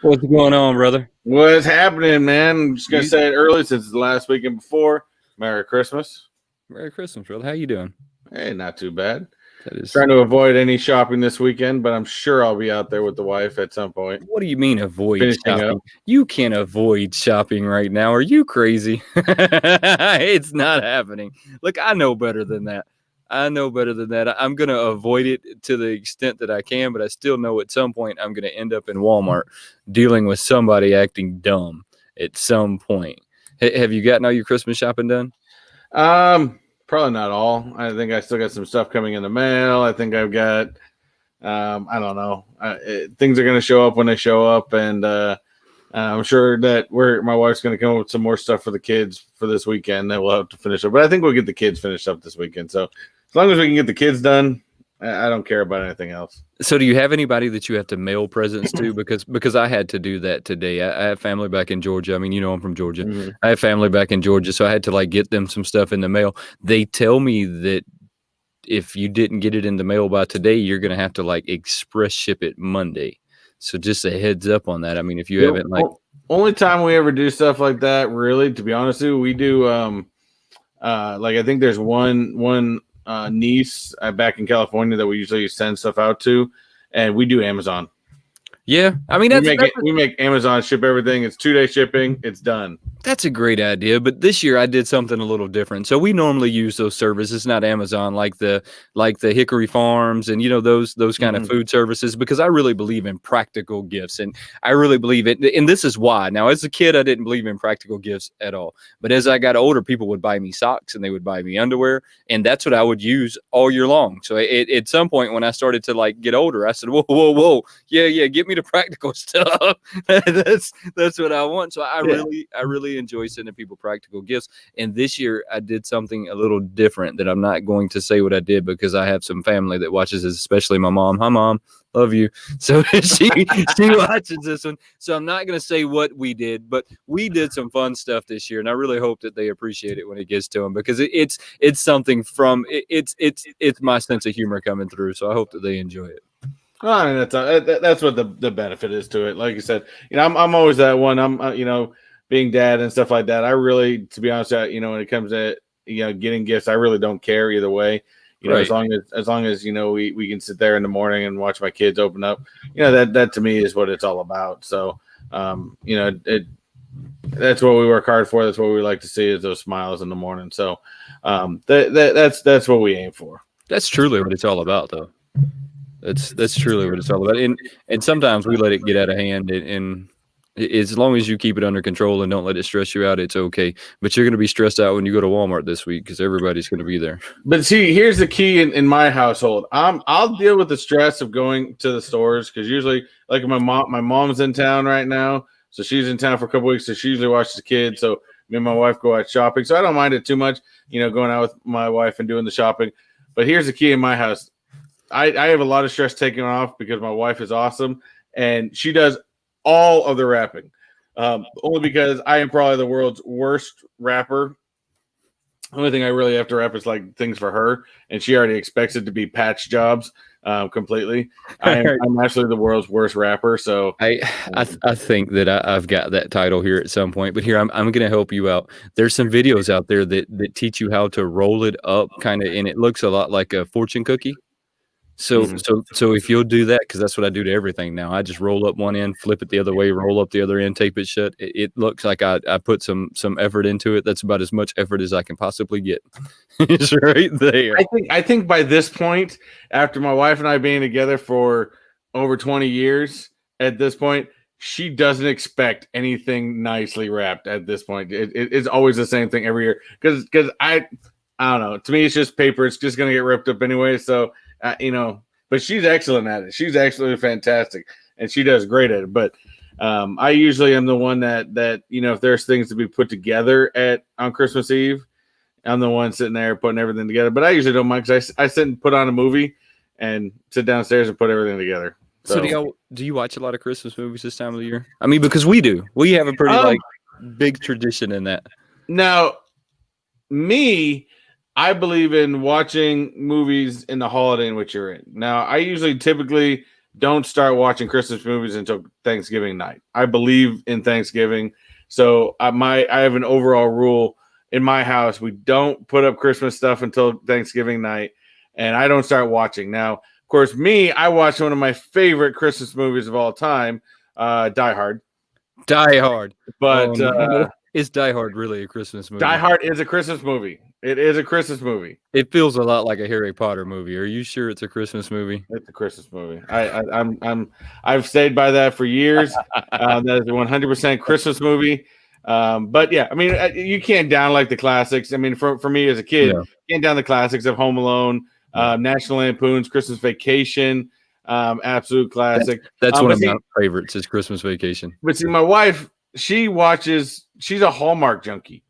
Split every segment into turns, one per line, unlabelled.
What's going on, brother?
What's happening, man? I'm just going to say it early since it's the last weekend before. Merry Christmas.
Merry Christmas, brother. How you doing?
Hey, not too bad.
That is
trying to avoid any shopping this weekend, but I'm sure I'll be out there with the wife at some point.
What do you mean avoid
Finishing
shopping?
up.
You can't avoid shopping right now. Are you crazy? It's not happening. Look, I know better than that. I'm going to avoid it to the extent that I can, but I still know at some point I'm going to end up in Walmart dealing with somebody acting dumb at some point. Have you gotten all your Christmas shopping done?
Probably not all. I think I still got some stuff coming in the mail. I think I've got, I don't know. Things are going to show up when they show up, and I'm sure that my wife's going to come up with some more stuff for the kids for this weekend that we'll have to finish up. But I think we'll get the kids finished up this weekend. So as long as we can get the kids done, I don't care about anything else.
So do you have anybody that you have to mail presents to? Because I had to do that today. I have family back in Georgia. I mean, I'm from Georgia. Mm-hmm. I have family back in Georgia, so I had to get them some stuff in the mail. They tell me that if you didn't get it in the mail by today, you're going to have to express ship it Monday. So just a heads up on that. I mean, if you haven't
only time we ever do stuff like that, really, to be honest with you, we do I think there's one niece back in California that we usually send stuff out to, and we do Amazon.
Yeah, I mean
we make Amazon ship everything. It's 2-day shipping. It's done.
That's a great idea, but this year I did something a little different. So we normally use those services, not Amazon, like the Hickory Farms and those kind of food services, because I really believe in practical gifts, and I really believe it. And this is why. Now, as a kid, I didn't believe in practical gifts at all, but as I got older, people would buy me socks and they would buy me underwear, and that's what I would use all year long. So at some point when I started to get older, I said, whoa, yeah, get me the practical stuff. that's what I want. So I really enjoy sending people practical gifts. And this year I did something a little different that I'm not going to say what I did, because I have some family that watches this, especially my mom. Hi, Mom. Love you. So she watches this one. So I'm not going to say what we did, but we did some fun stuff this year, and I really hope that they appreciate it when it gets to them, because it's something from it's my sense of humor coming through. So I hope that they enjoy it.
Well, I mean, that's what the benefit is to it. Like you said, I'm always that one. I'm being dad and stuff like that. I really, to be honest, when it comes to getting gifts, I really don't care either way. Right. As long as we can sit there in the morning and watch my kids open up. That to me is what it's all about. So that's what we work hard for. That's what we like to see, is those smiles in the morning. So that's what we aim for.
That's truly what it's all about, though. That's truly what it's all about. And sometimes we let it get out of hand, and as long as you keep it under control and don't let it stress you out, it's okay. But you're going to be stressed out when you go to Walmart this week, because everybody's going to be there.
But see, here's the key in my household. I'll deal with the stress of going to the stores, because usually, my mom's in town right now, so she's in town for a couple weeks, so she usually watches the kids. So me and my wife go out shopping, so I don't mind it too much, going out with my wife and doing the shopping. But here's the key in my house. I have a lot of stress taken off, because my wife is awesome, and she does all of the wrapping, only because I am probably the world's worst wrapper. The only thing I really have to wrap is things for her, and she already expects it to be patch jobs completely. I'm actually the world's worst wrapper. So
I think that I've got that title here at some point, but here I'm going to help you out. There's some videos out there that teach you how to roll it up kind of, and it looks a lot like a fortune cookie. So if you'll do that, because that's what I do to everything now. I just roll up one end, flip it the other way, roll up the other end, tape it shut. It looks like I put some effort into it. That's about as much effort as I can possibly get. It's right there.
I think by this point, after my wife and I being together for over 20 years, at this point, she doesn't expect anything nicely wrapped at this point. It's always the same thing every year. Because I don't know. To me, it's just paper. It's just going to get ripped up anyway. So, but she's excellent at it. She's absolutely fantastic, and she does great at it. But I usually am the one that if there's things to be put together on Christmas Eve, I'm the one sitting there putting everything together. But I usually don't mind, because I sit and put on a movie and sit downstairs and put everything together.
So do you watch a lot of Christmas movies this time of the year? I mean, because we do. We have a pretty like big tradition in that.
Now, I believe in watching movies in the holiday in which you're in. Now, I usually typically don't start watching Christmas movies until Thanksgiving night. I believe in Thanksgiving. So I have an overall rule in my house. We don't put up Christmas stuff until Thanksgiving night, and I don't start watching. Now, of course, I watched one of my favorite Christmas movies of all time, Die Hard.
Die Hard.
But
is Die Hard really a Christmas movie?
Die Hard is a Christmas movie. It is a Christmas movie.
It feels a lot like a Harry Potter movie. Are you sure it's a Christmas movie?
It's a Christmas movie. I've stayed by that for years. That is a 100% Christmas movie. But yeah, I mean, you can't down like the classics. I mean, for me as a kid, you can't down the classics of Home Alone, National Lampoon's Christmas Vacation, absolute classic.
That's one of my favorites is Christmas Vacation.
But see, my wife, she's a Hallmark junkie.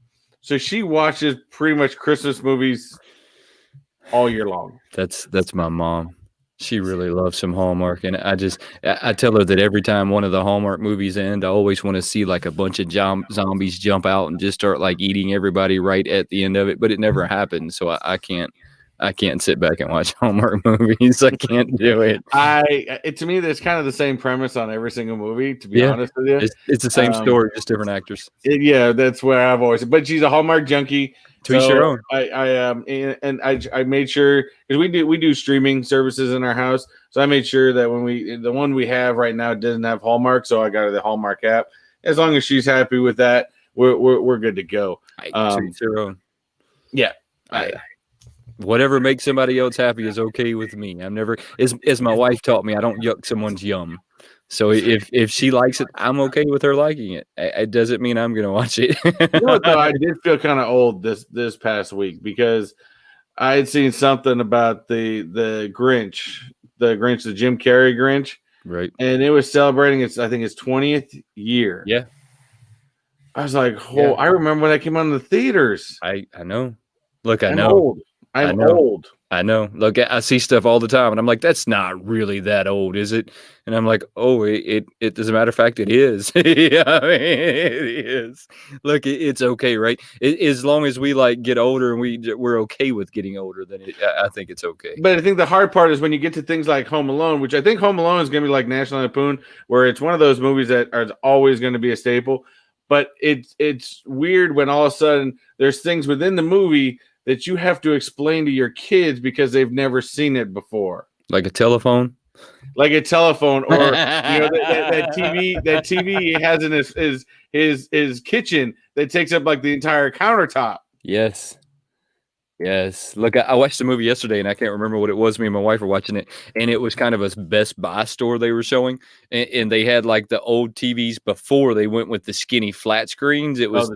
So she watches pretty much Christmas movies all year long.
That's my mom. She really loves some Hallmark, and I tell her that every time one of the Hallmark movies end, I always want to see like a bunch of zombies jump out and just start like eating everybody right at the end of it. But it never happens, so I can't sit back and watch Hallmark movies. I can't do it.
To me, there's kind of the same premise on every single movie. To be honest with you,
it's the same story, just different actors.
That's where I've always. But she's a Hallmark junkie.
To each your own.
I made sure because we do streaming services in our house, so I made sure that the one we have right now doesn't have Hallmark, so I got her the Hallmark app. As long as she's happy with that, we're good to go.
To each your own.
Yeah.
Whatever makes somebody else happy is okay with me. I'm never, as my wife taught me, I don't yuck someone's yum. So if she likes it, I'm okay with her liking it. It doesn't mean I'm gonna watch it.
You know what, though? I did feel kind of old this past week because I had seen something about the Grinch, the Jim Carrey Grinch,
right?
And it was celebrating its 20th year.
Yeah.
I was like, I remember when that came out in the theaters.
I know. Look, I
I'm
know.
Old. I'm old.
I know. Look, I see stuff all the time, and I'm like, that's not really that old, is it? And I'm like, oh, it as a matter of fact, it is. Yeah, I mean, it is. Look, it's okay, right? As long as we like get older and we're okay with getting older, then I think it's okay.
But I think the hard part is when you get to things like Home Alone, which I think Home Alone is going to be like National Lampoon, where it's one of those movies that are always going to be a staple. But it's weird when all of a sudden there's things within the movie that you have to explain to your kids because they've never seen it before.
Like a telephone?
Like a telephone, or that TV he has in his kitchen that takes up like the entire countertop.
Yes. Look, I watched the movie yesterday, and I can't remember what it was. Me and my wife were watching it, and it was kind of a Best Buy store they were showing, and they had like the old TVs before they went with the skinny flat screens. It was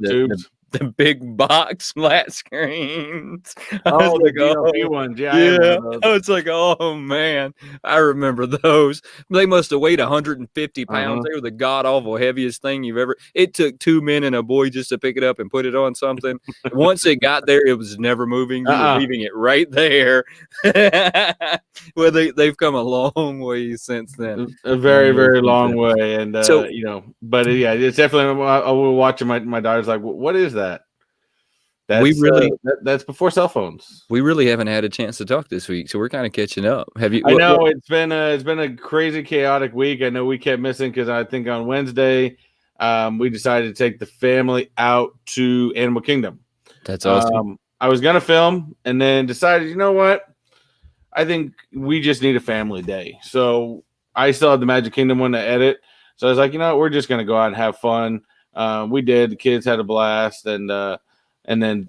the big box flat screens.
The DLP ones. Yeah.
I was like, oh man, I remember those. They must have weighed 150 pounds. They were the god awful heaviest thing you've ever. It took 2 men and a boy just to pick it up and put it on something. Once it got there, it was never moving. You were leaving it right there. Well, they've come a long way since then.
A very, very long way. And but yeah, it's definitely. I will watch it. My daughter's like, what is that? That's before cell phones.
We really haven't had a chance to talk this week, so we're kind of catching up. Have you?
I know it's been a crazy, chaotic week. I know we kept missing because I think on Wednesday, we decided to take the family out to Animal Kingdom.
That's awesome.
I was gonna film and then decided, you know what? I think we just need a family day. So I still had the Magic Kingdom one to edit. So I was like, you know what? We're just gonna go out and have fun. We did. The kids had a blast, and then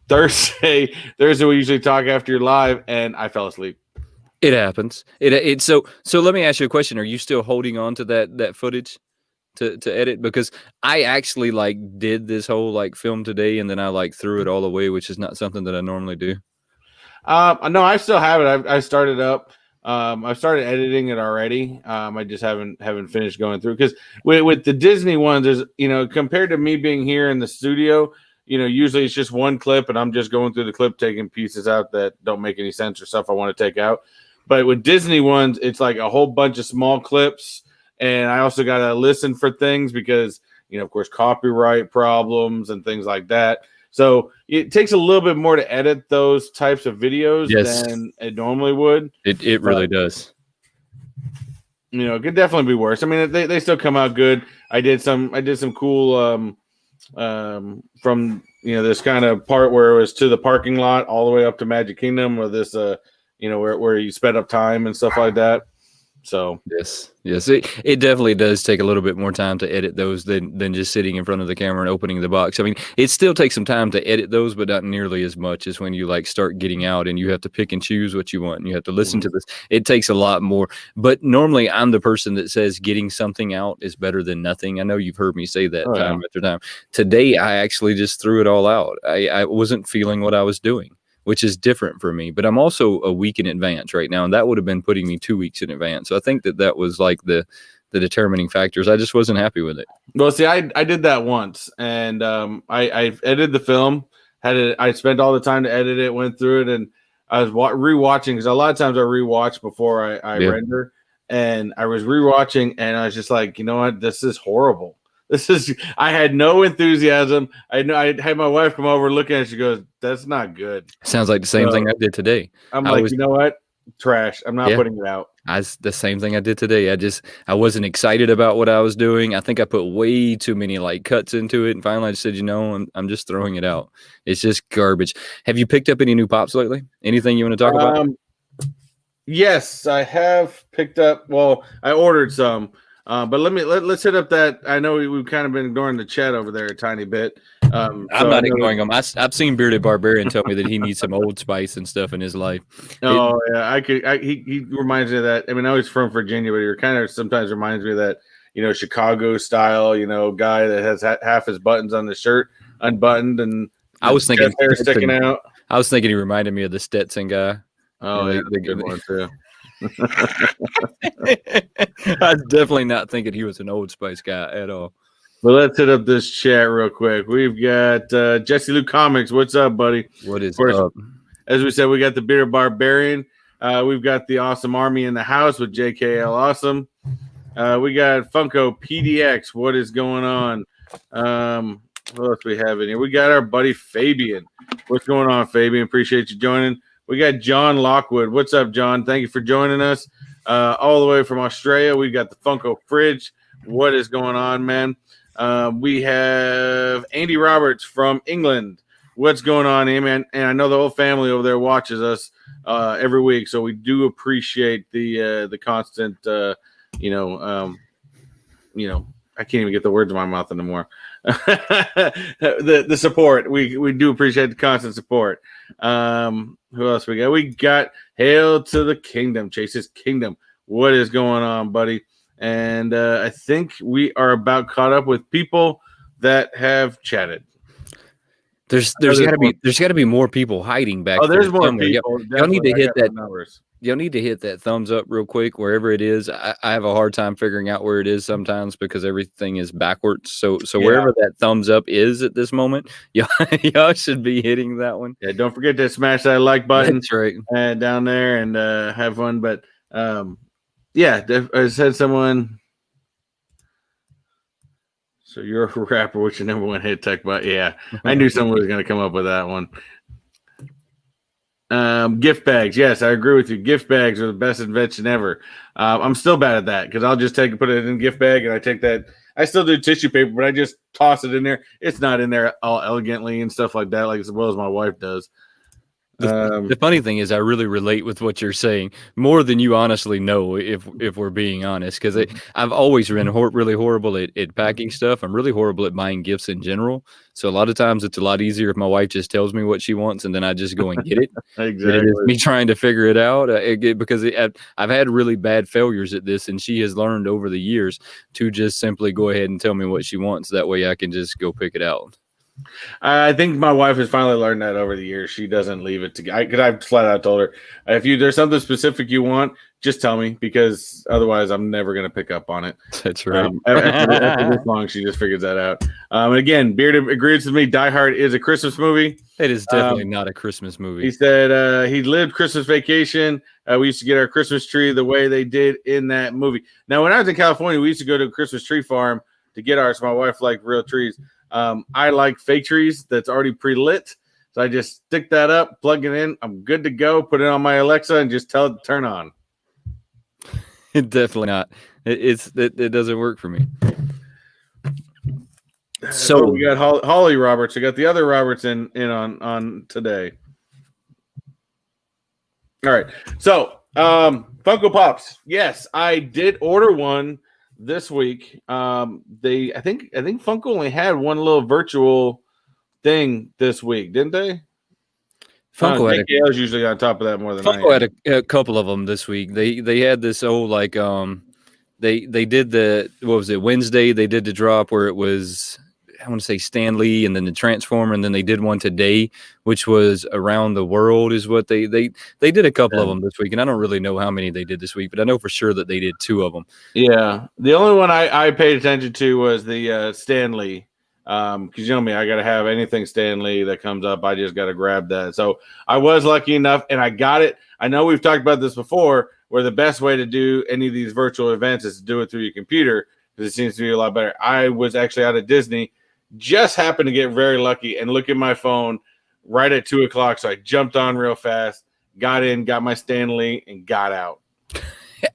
Thursday we usually talk after you're live, and I fell asleep.
It happens. So let me ask you a question. Are you still holding on to that footage to edit? Because I actually like did this whole like film today, and then I like threw it all away, which is not something that I normally do.
No, I still have it. I started up. I've started editing it already. I just haven't finished going through because with the Disney ones, there's compared to me being here in the studio. Usually it's just one clip and I'm just going through the clip, taking pieces out that don't make any sense or stuff I want to take out. But with Disney ones, it's like a whole bunch of small clips, and I also got to listen for things because, of course, copyright problems and things like that. So it takes a little bit more to edit those types of videos than it normally would.
It really does.
It could definitely be worse. I mean, they still come out good. I did some cool from this kind of part where it was to the parking lot all the way up to Magic Kingdom, or this where you sped up time and stuff like that. So
yes, it definitely does take a little bit more time to edit those than just sitting in front of the camera and opening the box. I mean, it still takes some time to edit those, but not nearly as much as when you like start getting out and you have to pick and choose what you want and you have to listen to this. It takes a lot more. But normally I'm the person that says getting something out is better than nothing. I know you've heard me say that time after time. Today I actually just threw it all out. I wasn't feeling what I was doing, which is different for me, but I'm also a week in advance right now. And that would have been putting me 2 weeks in advance. So I think that was like the determining factors. I just wasn't happy with it.
Well, see, I did that once, and I edited the film, I spent all the time to edit it, went through it, and I was rewatching, because a lot of times I rewatch before I render, and I was rewatching, and I was just like, you know what, this is horrible. I had no enthusiasm. I had my wife come over, look at it. She goes, "That's not good."
Sounds like the same thing I did today.
I'm like, you know what? Trash. I'm not putting it out.
The same thing I did today. I wasn't excited about what I was doing. I think I put way too many like cuts into it, and finally I just said, I'm just throwing it out. It's just garbage. Have you picked up any new pops lately? Anything you want to talk about?
Yes, I have picked up. Well, I ordered some. But let's hit up that. I know we've kind of been ignoring the chat over there a tiny bit.
I'm not ignoring them. I've seen Bearded Barbarian tell me that he needs some Old Spice and stuff in his life.
Oh yeah, he reminds me of that. I mean, I was from Virginia, but he kind of sometimes reminds me of that, Chicago style, guy that has half his buttons on the shirt unbuttoned, and
I was thinking
hair sticking out.
I was thinking he reminded me of the Stetson guy.
Oh, yeah, the good one too.
I was definitely not thinking he was an Old Spice guy at all.
Well, let's hit up this chat real quick. We've got Jesse Lou Comics. What's up, buddy?
What is up?
As we said, we got the Bearded Barbarian. We've got the Awesome Army in the house with JKL Awesome. We got Funko PDX. What is going on? What else we have in here? We got our buddy Fabian. What's going on, Fabian? Appreciate you joining. We got John Lockwood. What's up, John? Thank you for joining us. All the way from Australia, we got the Funko Fridge. What is going on, man? We have Andy Roberts from England. What's going on, man? And I know the whole family over there watches us every week, so we do appreciate the constant, I can't even get the words in my mouth anymore. the support. We do appreciate the constant support. Who else we got? We got Hail to the Kingdom, Chase's Kingdom. What is going on, buddy? And I think we are about caught up with people that have chatted.
There's got to be more people hiding back.
Oh, there's more people.
Y'all need to hit that numbers. Y'all need to hit that thumbs up real quick wherever it is. I have a hard time figuring out where it is sometimes because everything is backwards. So wherever that thumbs up is at this moment, y'all should be hitting that one.
Yeah, don't forget to smash that like button.
That's right.
Down there and have fun. But I said someone. So you're a rapper. What's your number one hit, Techbot? Yeah, I knew someone was going to come up with that one. Gift bags. Yes, I agree with you. Gift bags are the best invention ever. I'm still bad at that because I'll just put it in a gift bag and I take that. I still do tissue paper, but I just toss it in there. It's not in there all elegantly and stuff like that, like as well as my wife does.
The funny thing is I really relate with what you're saying more than you honestly know, if we're being honest, because I've always been really horrible at packing stuff. I'm really horrible at buying gifts in general. So a lot of times it's a lot easier if my wife just tells me what she wants and then I just go and get it.
Exactly.
It is me trying to figure it out because I've had really bad failures at this, and she has learned over the years to just simply go ahead and tell me what she wants. That way I can just go pick it out.
I think my wife has finally learned that over the years. She doesn't leave it to because I flat out told her, if there's something specific you want, just tell me, because otherwise I'm never going to pick up on it.
That's right.
After this long, she just figures that out. Again, Beard agrees with me. Die Hard is a Christmas movie.
It is definitely not a Christmas movie.
He said he lived Christmas Vacation. We used to get our Christmas tree the way they did in that movie. Now, when I was in California, we used to go to a Christmas tree farm to get ours. My wife liked real trees. I like fake trees that's already pre-lit. So I just stick that up, plug it in. I'm good to go. Put it on my Alexa and just tell it to turn on.
Definitely not. It doesn't work for me. So
we got Holly Roberts. We got the other Roberts in on today. All right. So Funko Pops. Yes, I did order one this week. I think Funko only had one little virtual thing this week, didn't they?
Funko had
JKL's usually on top of that more than
Funko had a couple of them this week. They had this old like they did the, what was it, Wednesday, they did the drop where it was, I want to say Stan Lee and then the Transformer, and then they did one today, which was Around the World is what they did a couple of them this week, and I don't really know how many they did this week, but I know for sure that they did 2 of them.
Yeah, the only one I paid attention to was the Stan Lee, because you know me, I got to have anything Stan Lee that comes up, I just got to grab that. So I was lucky enough, and I got it. I know we've talked about this before, where the best way to do any of these virtual events is to do it through your computer, because it seems to be a lot better. I was actually out of Disney, just happened to get very lucky and look at my phone right at 2 o'clock. So I jumped on real fast, got in, got my Stan Lee, and got out.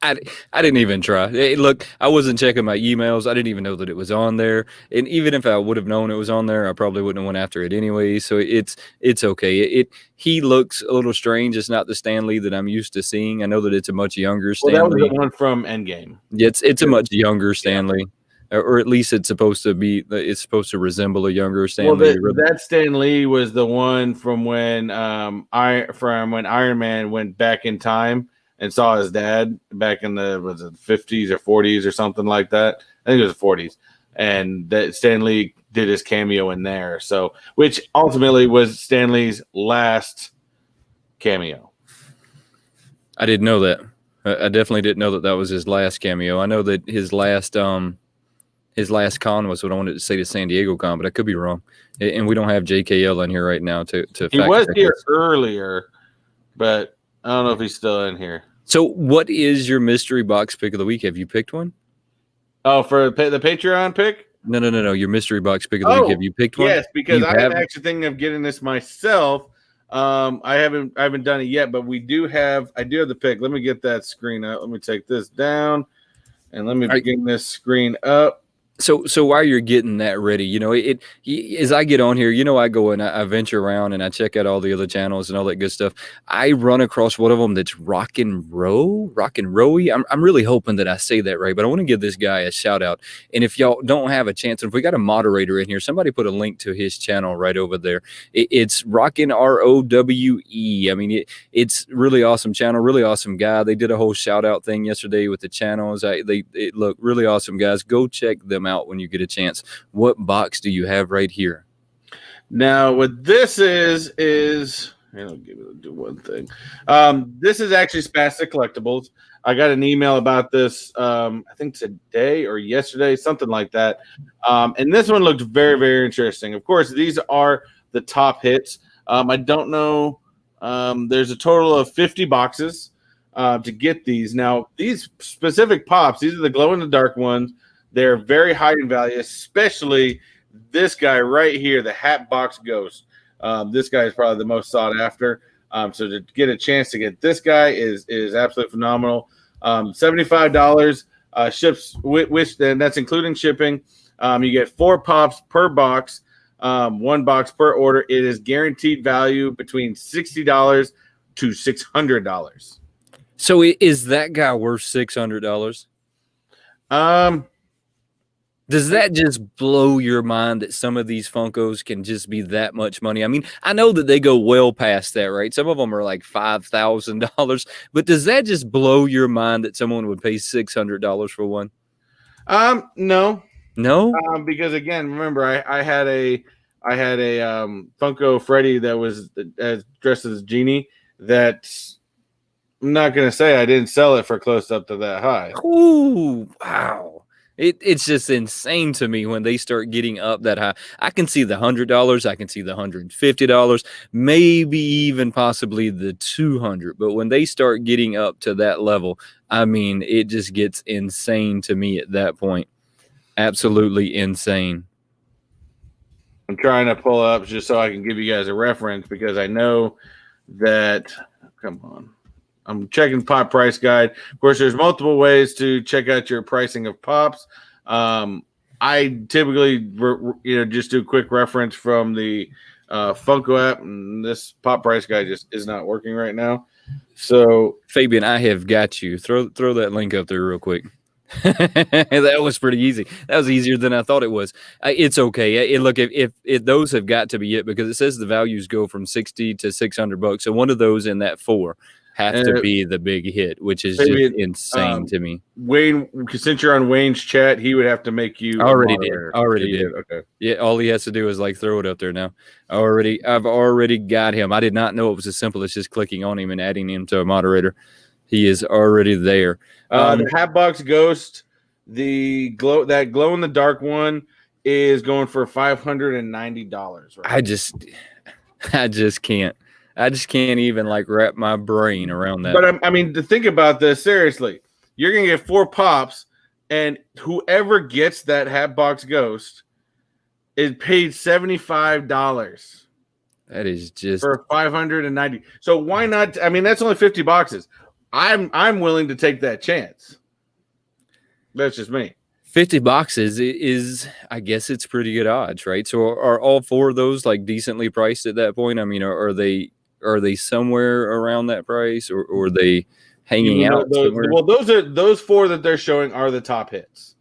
I didn't even try. Look, I wasn't checking my emails. I didn't even know that it was on there. And even if I would have known it was on there, I probably wouldn't have went after it anyway. So it's okay. He looks a little strange. It's not the Stan Lee that I'm used to seeing. I know that it's a much younger Stan Lee.
That was the one from Endgame.
Yeah, it's a much younger Stan Lee. Or at least it's supposed to be. It's supposed to resemble a younger Stan Lee.
That Stan Lee was the one from when Iron Man went back in time and saw his dad back in the 50s or 40s or something like that. I think it was the 40s, and that Stan Lee did his cameo in there. So, which ultimately was Stan Lee's last cameo.
I didn't know that. I definitely didn't know that was his last cameo. I know that his last con was what I wanted to say, to San Diego Con, but I could be wrong. And we don't have JKL in here right now to
he was here earlier, but I don't know if he's still in here.
So what is your mystery box pick of the week? Have you picked one?
Oh, for the Patreon pick?
No. Your mystery box pick of the week. Have you picked one?
Yes, because I am actually thinking of getting this myself. I haven't done it yet, but I do have the pick. Let me get that screen up. Let me take this down and let me bring this screen up.
So while you're getting that ready, you know, as I get on here, you know, I go and I venture around and I check out all the other channels and all that good stuff. I run across one of them that's Rockin' Rowy. I'm really hoping that I say that right, but I want to give this guy a shout out. And if y'all don't have a chance, and if we got a moderator in here, somebody put a link to his channel right over there. It's Rockin' ROWE. I mean, it's really awesome channel, really awesome guy. They did a whole shout out thing yesterday with the channels. They look really awesome, guys. Go check them out when you get a chance. What box do you have right here?
Now, what this is I'll do one thing. This is actually Spastic Collectibles. I got an email about this, I think today or yesterday, something like that. And this one looked very, very interesting. Of course, these are the top hits. I don't know. There's a total of 50 boxes to get these. Now, these specific pops, these are the glow-in-the-dark ones. They're very high in value, especially this guy right here, the Hatbox Ghost. This guy is probably the most sought after. So to get a chance to get this guy is absolutely phenomenal. $75 ships, which then that's including shipping. You get 4 pops per box, 1 box per order. It is guaranteed value between $60 to $600.
So is that guy worth $600? Does that just blow your mind that some of these Funkos can just be that much money? I mean, I know that they go well past that, right? Some of them are like $5,000, but does that just blow your mind that someone would pay $600 for one?
No.
No?
Because again, remember, I had a I had a Funko Freddy that was dressed as a genie. That I'm not gonna say I didn't sell it for close up to that high.
Ooh, wow. It's just insane to me when they start getting up that high. I can see the $100, I can see the $150, maybe even possibly the 200. But when they start getting up to that level, I mean, it just gets insane to me at that point. Absolutely insane.
I'm trying to pull up just so I can give you guys a reference because I know that. Come on. I'm checking pop price guide. Of course, there's multiple ways to check out your pricing of pops. I typically, just do a quick reference from the Funko app, and this pop price guide just is not working right now. So,
Fabian, I have got you. Throw that link up there real quick. That was pretty easy. That was easier than I thought it was. It's okay. Look, if those have got to be it because it says the values go from 60 to $600. So one of those in that 4 have to be the big hit, which is just insane to me.
Wayne, since you're on Wayne's chat, he would have to make you
already did. Okay. Yeah, all he has to do is like throw it up there now. I've already got him. I did not know it was as simple as just clicking on him and adding him to a moderator. He is already there.
The Hatbox Ghost, that glow in the dark one is going for $590. Right?
I just can't. I just can't even like wrap my brain around that.
But I mean, to think about this seriously, you're gonna get 4 pops, and whoever gets that Hatbox Ghost is paid $75.
That is just
for $590. So why not? I mean, that's only 50 boxes. I'm willing to take that chance. That's just me.
50 boxes is, I guess it's pretty good odds, right? So are all 4 of those like decently priced at that point? I mean, are they somewhere around that price, or are they hanging out somewhere?
Well, those 4 that they're showing are the top hits.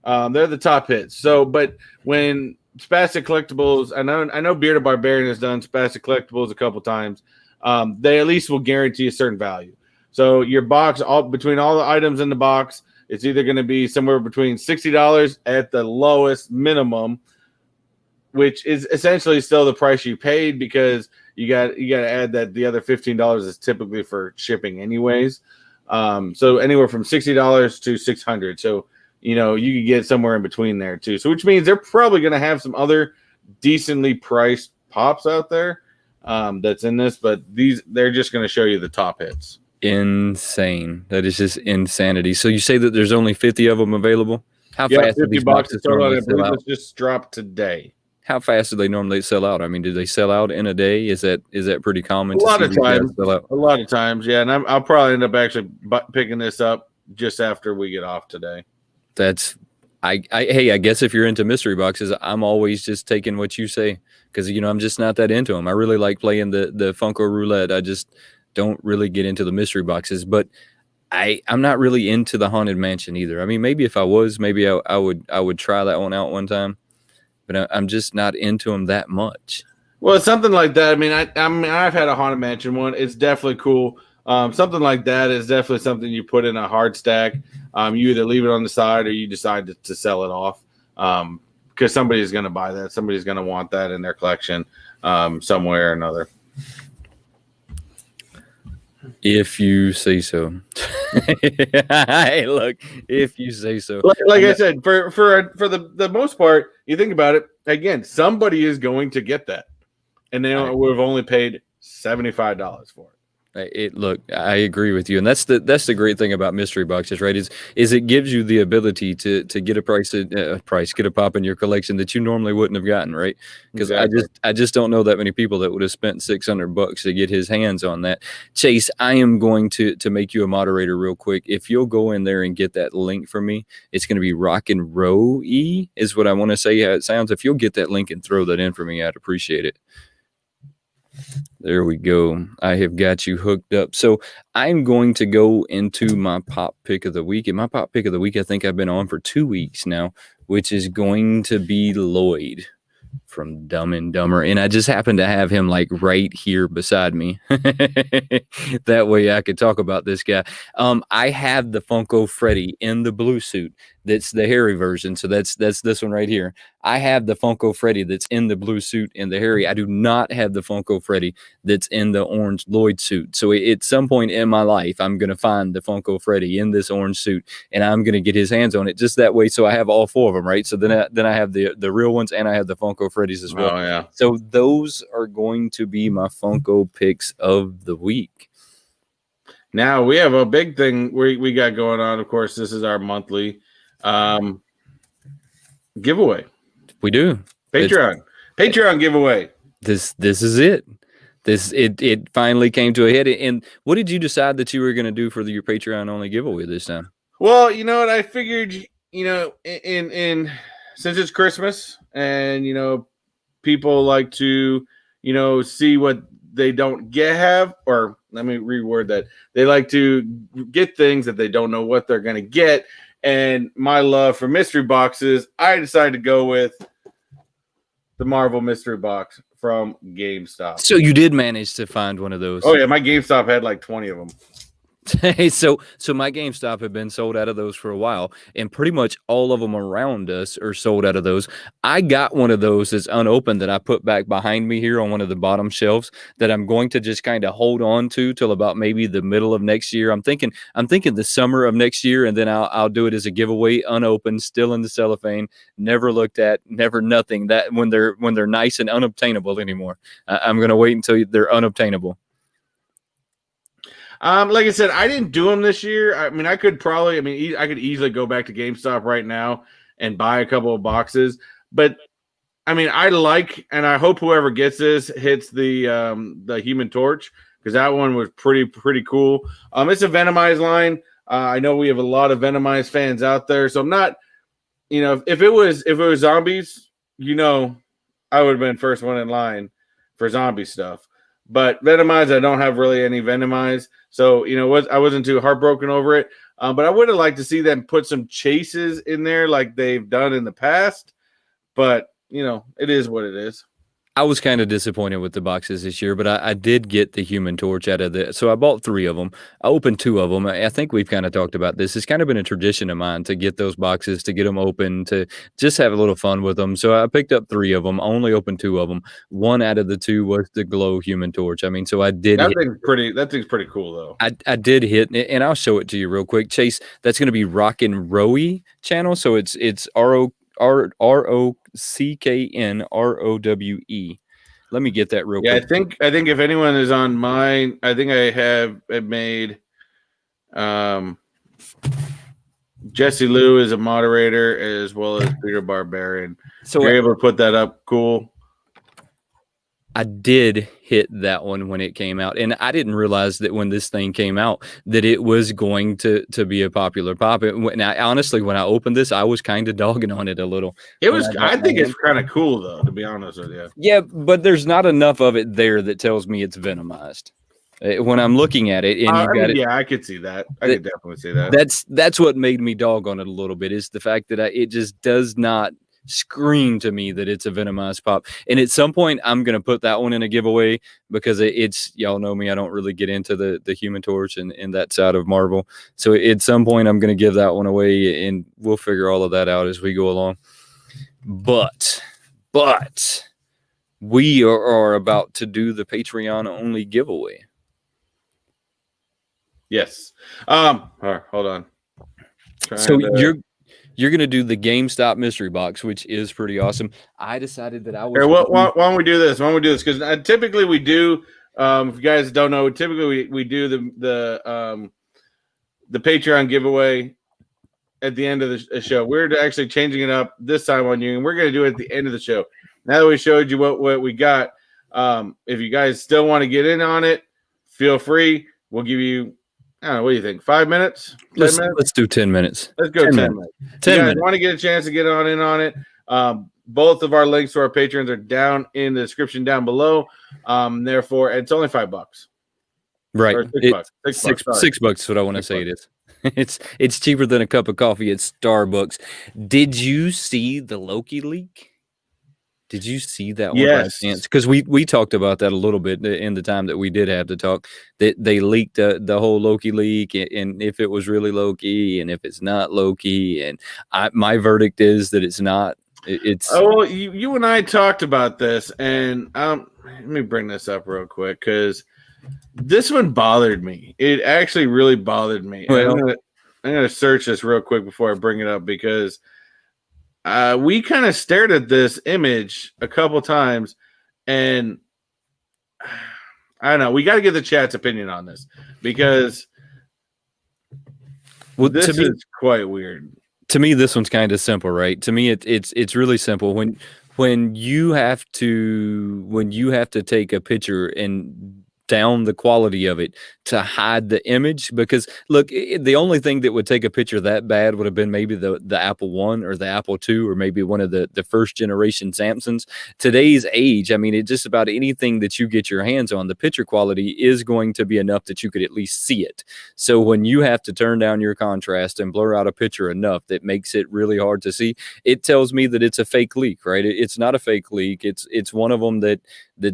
They're the top hits. So, but when Spastic Collectibles, I know Bearded Barbarian has done Spastic Collectibles a couple times. They at least will guarantee a certain value. So your box, between all the items in the box, it's either going to be somewhere between $60 at the lowest minimum, which is essentially still the price you paid because you got to add that the other $15 is typically for shipping anyways. So anywhere from $60 to $600. So you could get somewhere in between there too. So which means they're probably going to have some other decently priced pops out there that's in this, but they're just going to show you the top hits.
Insane. That is just insanity. So you say that there's only 50 of them available? How fast do these boxes normally sell out?
This just dropped today.
How fast do they normally sell out? I mean, do they sell out in a day? Is that pretty common?
A lot of times, yeah. And I'll probably end up actually picking this up just after we get off today.
Hey, I guess if you're into mystery boxes, I'm always just taking what you say because I'm just not that into them. I really like playing the Funko Roulette. I just don't really get into the mystery boxes, but I'm not really into the Haunted Mansion either. I mean, maybe if I was, maybe I would try that one out one time, but I'm just not into them that much.
Well, it's something like that. I mean, I've had a Haunted Mansion one. It's definitely cool. Something like that is definitely something you put in a hard stack. You either leave it on the side or you decide to sell it off because somebody's going to buy that. Somebody's going to want that in their collection somewhere or another.
If you say so. Hey, look, if you say so.
Like I said, for the most part, you think about it, again, somebody is going to get that. And they would have only paid $75 for it.
Look, I agree with you, and that's the great thing about mystery boxes, right? Is it gives you the ability to get get a pop in your collection that you normally wouldn't have gotten, right? Because exactly. I just don't know that many people that would have spent $600 to get his hands on that. Chase, I am going to make you a moderator real quick. If you'll go in there and get that link for me, it's going to be Rock and Row E is what I want to say. How it sounds. If you'll get that link and throw that in for me, I'd appreciate it. There we go. I have got you hooked up. So I'm going to go into my pop pick of the week. And my pop pick of the week, I think I've been on for 2 weeks now, which is going to be Lloyd from Dumb and Dumber, and I just happened to have him like right here beside me. That way I could talk about this guy. I have the Funko Freddy in the blue suit. That's the hairy version. So that's this one right here. I have the Funko Freddy that's in the blue suit and the hairy. I do not have the Funko Freddy that's in the orange Lloyd suit. So at some point in my life, I'm going to find the Funko Freddy in this orange suit, and I'm going to get his hands on it just that way. So I have all four of them, right? So then I have the real ones, and I have the Funko Freddys as well.
Oh, yeah.
So those are going to be my Funko picks of the week.
Now we have a big thing we got going on. Of course, this is our monthly giveaway.
We do.
Patreon giveaway.
This is it. It finally came to a head. And what did you decide that you were going to do for your Patreon only giveaway this time?
Well, you know what, I figured, you know, in since it's Christmas and people like to see what they don't have, or let me reword that. They like to get things that they don't know what they're going to get. And my love for mystery boxes, I decided to go with the Marvel mystery box from GameStop.
So you did manage to find one of those.
Oh yeah, my GameStop had like 20 of them.
Hey, so my GameStop had been sold out of those for a while, and pretty much all of them around us are sold out of those. I got one of those that's unopened that I put back behind me here on one of the bottom shelves that I'm going to just kind of hold on to till about maybe the middle of next year. I'm thinking the summer of next year, and then I'll do it as a giveaway, unopened, still in the cellophane, never looked at, never nothing. That when they're nice and unobtainable anymore. I'm gonna wait until they're unobtainable.
Like I said, I didn't do them this year. I mean, I could easily go back to GameStop right now and buy a couple of boxes. But I mean, and I hope whoever gets this hits the Human Torch, because that one was pretty cool. It's a Venomized line. I know we have a lot of Venomized fans out there, so I'm not, if it was zombies, I would have been first one in line for zombie stuff. But Venomized, I don't have really any Venomized. So, I wasn't too heartbroken over it. But I would have liked to see them put some chases in there like they've done in the past. But, it is what it is.
I was kind of disappointed with the boxes this year, but I did get the Human Torch out of so I bought 3 of them. I opened 2 of them. I think we've kind of talked about this. It's kind of been a tradition of mine to get those boxes, to get them open, to just have a little fun with them. So I picked up 3 of them. I only opened 2 of them. 1 out of the 2 was the glow Human Torch. I mean, so I did.
That thing's pretty cool though.
I did hit, and I'll show it to you real quick. Chase, that's going to be Rockin' Rowie channel. So it's ROCKNROWE. Let me get that real quick.
I think if anyone is on mine, I think I have made Jesse Lou is a moderator as well as Peter Barbarian. So you're able to put that up. Cool.
I did hit that one when it came out, and I didn't realize that when this thing came out that it was going to be a popular pop. Honestly, when I opened this, I was kind of dogging on it a little.
I think it's kind of cool though, to be honest with you.
Yeah, but there's not enough of it there that tells me it's Venomized. When I'm looking at it, and
I could see that. I could definitely see that.
That's what made me dog on it a little bit, is the fact that it just does not scream to me that it's a Venomized pop. And at some point I'm gonna put that one in a giveaway, because it's y'all know me, I don't really get into the Human Torch and that side of Marvel. So at some point I'm gonna give that one away, and we'll figure all of that out as we go along. But we are about to do the Patreon only giveaway.
Yes. All right, hold on.
You're going to do the GameStop mystery box, which is pretty awesome. I decided that I was...
Why don't we do this? Because typically we do, if you guys don't know, typically we do the Patreon giveaway at the end of the show. We're actually changing it up this time on you, and we're going to do it at the end of the show. Now that we showed you what we got, if you guys still want to get in on it, feel free. We'll give you... I don't know, what do you think? 5 minutes? 10 minutes?
Let's do 10 minutes.
Let's go 10 minutes. 10 minutes. Want to get a chance to get in on it? Both of our links to our patrons are down in the description down below. Therefore, it's only $5.
Right.
$6.
$6 is what I want to say it is. It's cheaper than a cup of coffee at Starbucks. Did you see the Loki leak? Did you see that one by chance?
Yes.
Because we talked about that a little bit in the time that we did have to talk, that they leaked the whole Loki leak, and if it was really Loki and if it's not Loki, and my verdict is that it's not. It's
Oh, well, you and I talked about this, and let me bring this up real quick because this one bothered me. It actually really bothered me. And
well,
I'm gonna search this real quick before I bring it up because we kind of stared at this image a couple times, and I don't know. We got to get the chat's opinion on this because this is quite weird.
To me, this one's kind of simple, right? To me, it's really simple. When you have to take a picture and down the quality of it to hide the image, because look, the only thing that would take a picture that bad would have been maybe the Apple One or the Apple II, or maybe one of the first generation Samsungs. Today's age, I mean, it just about anything that you get your hands on, the picture quality is going to be enough that you could at least see it. So when you have to turn down your contrast and blur out a picture enough that makes it really hard to see, it tells me that it's a fake leak, right? It's not a fake leak. It's one of them that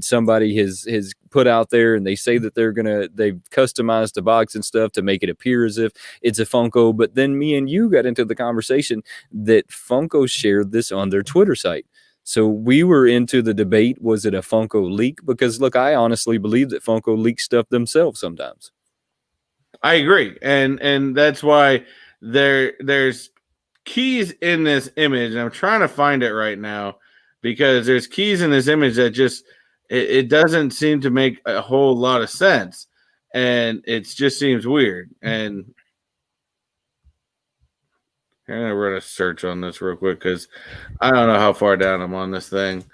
somebody has put out there, and they say that they've customized the box and stuff to make it appear as if it's a Funko. But then me and you got into the conversation that Funko shared this on their Twitter site. So we were into the debate, was it a Funko leak? Because look, I honestly believe that Funko leaks stuff themselves sometimes.
I agree. And that's why there's keys in this image, and I'm trying to find it right now because there's keys in this image that just it doesn't seem to make a whole lot of sense, and it just seems weird. And I'm gonna run a search on this real quick because I don't know how far down I'm on this thing.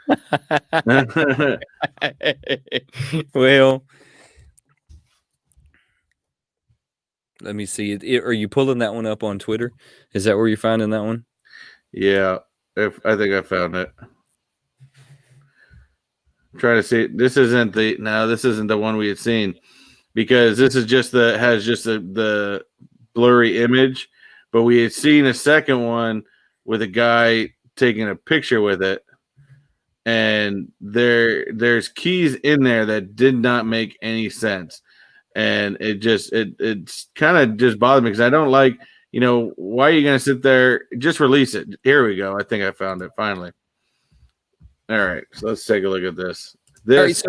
Well, let me see. Are you pulling that one up on Twitter? Is that where you're finding that one?
Yeah, I think I found it. Trying to see. This isn't the one we had seen, because this is just the blurry image, but we had seen a second one with a guy taking a picture with it, and there's keys in there that did not make any sense, and it's kind of just bothered me because I don't like, why are you gonna sit there? Just release it. Here we go. I think I found it finally. All right, so let's take a look at this. This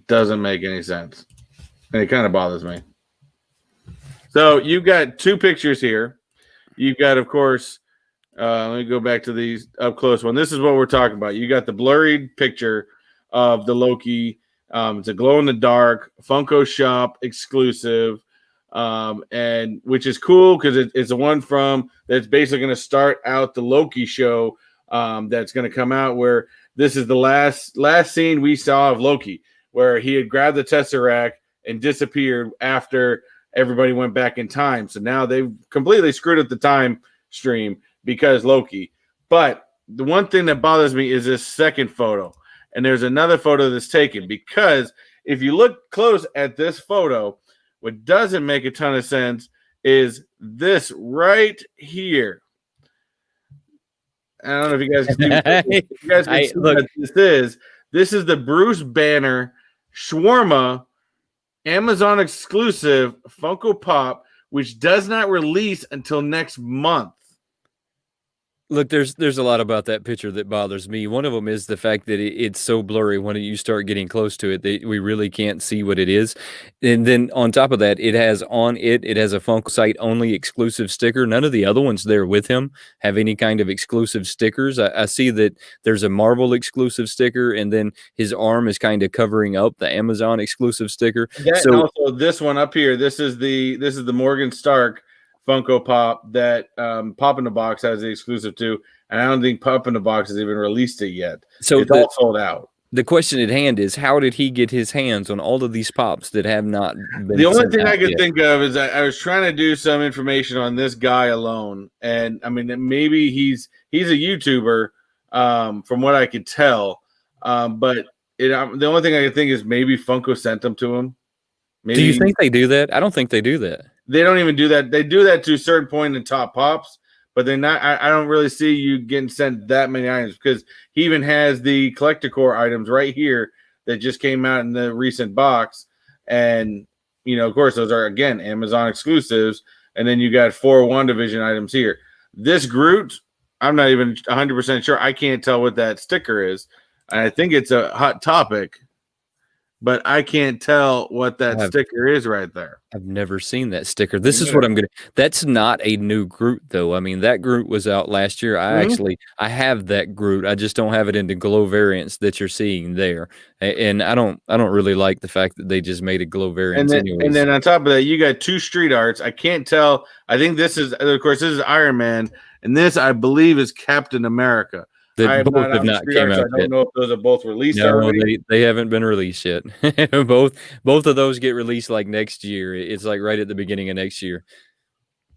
doesn't make any sense, and it kind of bothers me. So you've got two pictures here. You've got, of course, let me go back to these up close one. This is what we're talking about. You got the blurry picture of the Loki. It's a glow in the dark Funko Shop exclusive, and which is cool because it's the one that's basically going to start out the Loki show. That's going to come out, where this is the last scene we saw of Loki, where he had grabbed the Tesseract and disappeared after everybody went back in time. So now they've completely screwed up the time stream because Loki. But the one thing that bothers me is this second photo. And there's another photo that's taken, because if you look close at this photo, what doesn't make a ton of sense is this right here. I don't know if you guys can see, what this is. This is the Bruce Banner Shawarma Amazon exclusive Funko Pop, which does not release until next month.
Look, there's a lot about that picture that bothers me. One of them is the fact that it's so blurry when you start getting close to it that we really can't see what it is. And then on top of that, it has a Funko site only exclusive sticker. None of the other ones there with him have any kind of exclusive stickers. I see that there's a Marvel exclusive sticker, and then his arm is kind of covering up the Amazon exclusive sticker.
So also this one up here, this is the Morgan Stark Funko Pop that Pop in the Box has the exclusive to, and I don't think Pop in the Box has even released it yet. So it's all sold out.
The question at hand is, how did he get his hands on all of these pops that have not been?
The only thing I could think of is I was trying to do some information on this guy alone, and I mean, maybe he's a YouTuber, from what I could tell, but the only thing I could think is maybe Funko sent them to him.
Maybe. Do you think they do that? I don't think they do that.
They don't even do that. They do that to a certain point in top pops, but they're not. I don't really see you getting sent that many items because he even has the collector core items right here that just came out in the recent box, and of course, those are again Amazon exclusives, and then you got 4 WandaVision items here. This Groot, I'm not even 100% sure. I can't tell what that sticker is. I think it's a hot topic, but I can't tell what that sticker is right there.
I've never seen that sticker. This is what I'm gonna. That's not a new Groot though. I mean, that Groot was out last year. I have that Groot. I just don't have it in the glow variants that you're seeing there. And I don't really like the fact that they just made a glow variant.
And then on top of that, you got 2 street arts. I can't tell. I think this is, of course, this is Iron Man, and this I believe is Captain America.
Both have not came out.
I don't know if those are both released already.
They haven't been released yet. both of those get released like next year. It's like right at the beginning of next year.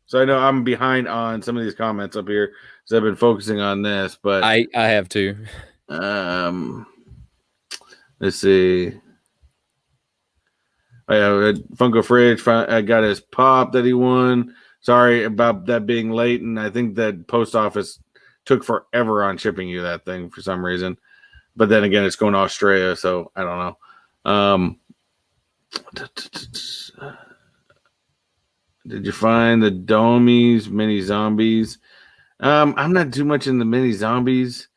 So I know I'm behind on some of these comments up here because I've been focusing on this, but
I have to.
Let's see. Oh, yeah, Funko Fridge. I got his pop that he won. Sorry about that being late, and I think that post office took forever on shipping you that thing for some reason. But then again, it's going to Australia, so I don't know. Did you find the Domies mini zombies? I'm not too much in the mini zombies.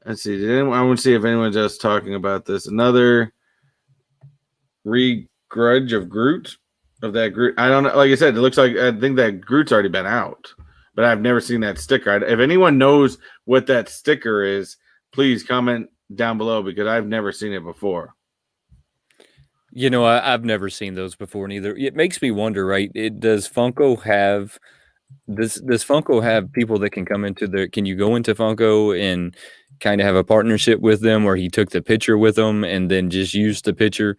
Let's see. I want to see if anyone's else talking about this. Another regrudge of Groot, of that Groot. I don't know. Like I said, it looks like I think that Groot's already been out, but I've never seen that sticker. If anyone knows what that sticker is, please comment down below because I've never seen it before.
I've never seen those before neither. It makes me wonder, right? Does Funko have does Funko have people that can come into their? Can you go into Funko and kind of have a partnership with them, where he took the picture with them and then just used the picture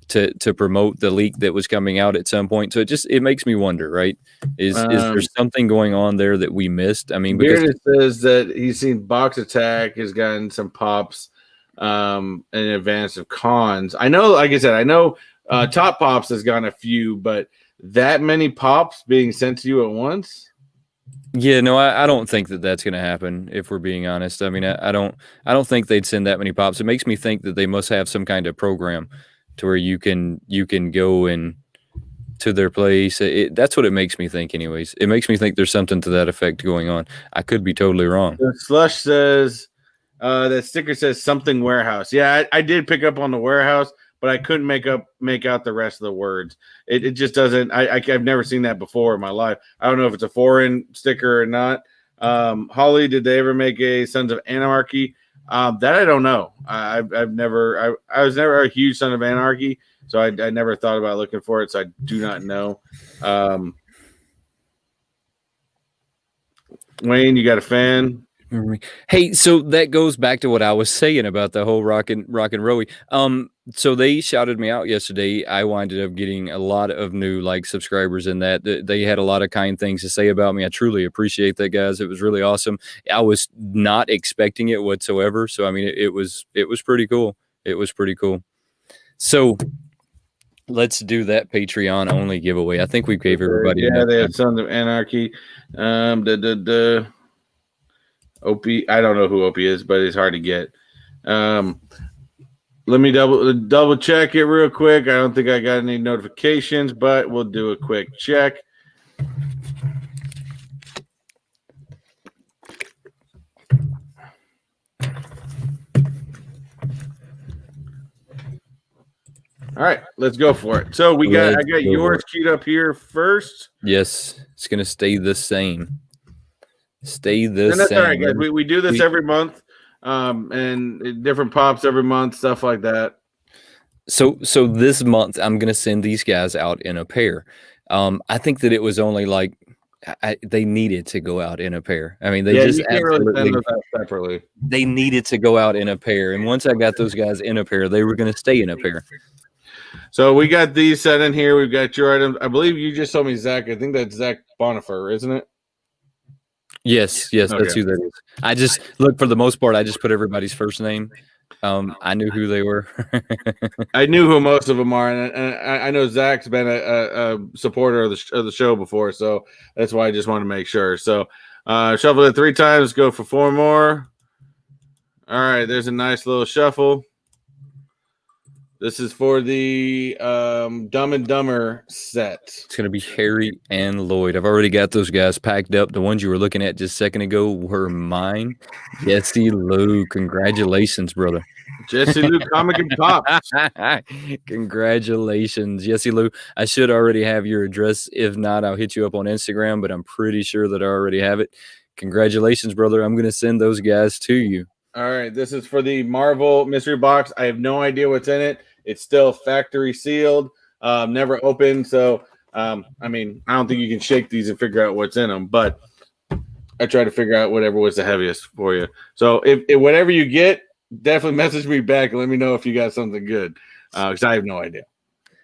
to promote the leak that was coming out at some point? So it makes me wonder, right? Is there something going on there that we missed? I mean, because
it says that he's seen Box Attack has gotten some pops in advance of cons. I know, like I said, I know Top Pops has gotten a few, but that many pops being sent to you at once?
Yeah, no, I don't think that that's going to happen, if we're being honest. I mean, I don't think they'd send that many pops. It makes me think that they must have some kind of program to where you can go in to their place. That's what it makes me think anyways. It makes me think there's something to that effect going on. I could be totally wrong.
The Slush says that sticker says something warehouse. Yeah, I did pick up on the warehouse, but I couldn't make out the rest of the words. It just doesn't. I've never seen that before in my life. I don't know if it's a foreign sticker or not. Holly, did they ever make a Sons of Anarchy? That I don't know. I was never a huge Son of Anarchy, so I never thought about looking for it. So I do not know. Wayne, you got a fan?
Hey, so that goes back to what I was saying about the whole rock and rolly. So they shouted me out yesterday. I winded up getting a lot of new subscribers in that. They had a lot of kind things to say about me. I truly appreciate that, guys. It was really awesome. I was not expecting it whatsoever. So I mean, it was pretty cool. It was pretty cool. So let's do that Patreon only giveaway. I think we gave everybody.
Yeah, they had Sons of Anarchy. Opie, I don't know who Opie is, but it's hard to get. Let me double check it real quick. I don't think I got any notifications, but we'll do a quick check. All right, let's go for it. So I got yours queued up here first.
Yes, it's gonna stay the same. Stay the same.
That's all right, guys. We do this every month, and different pops every month, stuff like that.
So this month I'm gonna send these guys out in a pair. I think that it was only they needed to go out in a pair. I mean, they just absolutely
separately.
They needed to go out in a pair, and once I got those guys in a pair, they were gonna stay in a pair.
So we got these set in here. We've got your items. I believe you just told me Zach. I think that's Zach Bonifer, isn't it?
Yes, okay. That's who that is. I just look, for the most part, I just put everybody's first name I knew who they were.
I knew who most of them are, and I know Zach's been a supporter of the show before, so that's why I just want to make sure. So, shuffle it 3 times, go for 4 more. All right, there's a nice little shuffle. This is for the Dumb and Dumber set.
It's going to be Harry and Lloyd. I've already got those guys packed up. The ones you were looking at just a second ago were mine. Jesse Lou, congratulations, brother.
Jesse Lou, Comic and Pops.
Congratulations, Jesse Lou. I should already have your address. If not, I'll hit you up on Instagram, but I'm pretty sure that I already have it. Congratulations, brother. I'm going to send those guys to you.
All right, this is for the Marvel mystery box. I have no idea what's in it. It's still factory sealed, never opened. So, I mean, I don't think you can shake these and figure out what's in them, but I try to figure out whatever was the heaviest for you. So, if whatever you get, definitely message me back and let me know if you got something good, because I have no idea.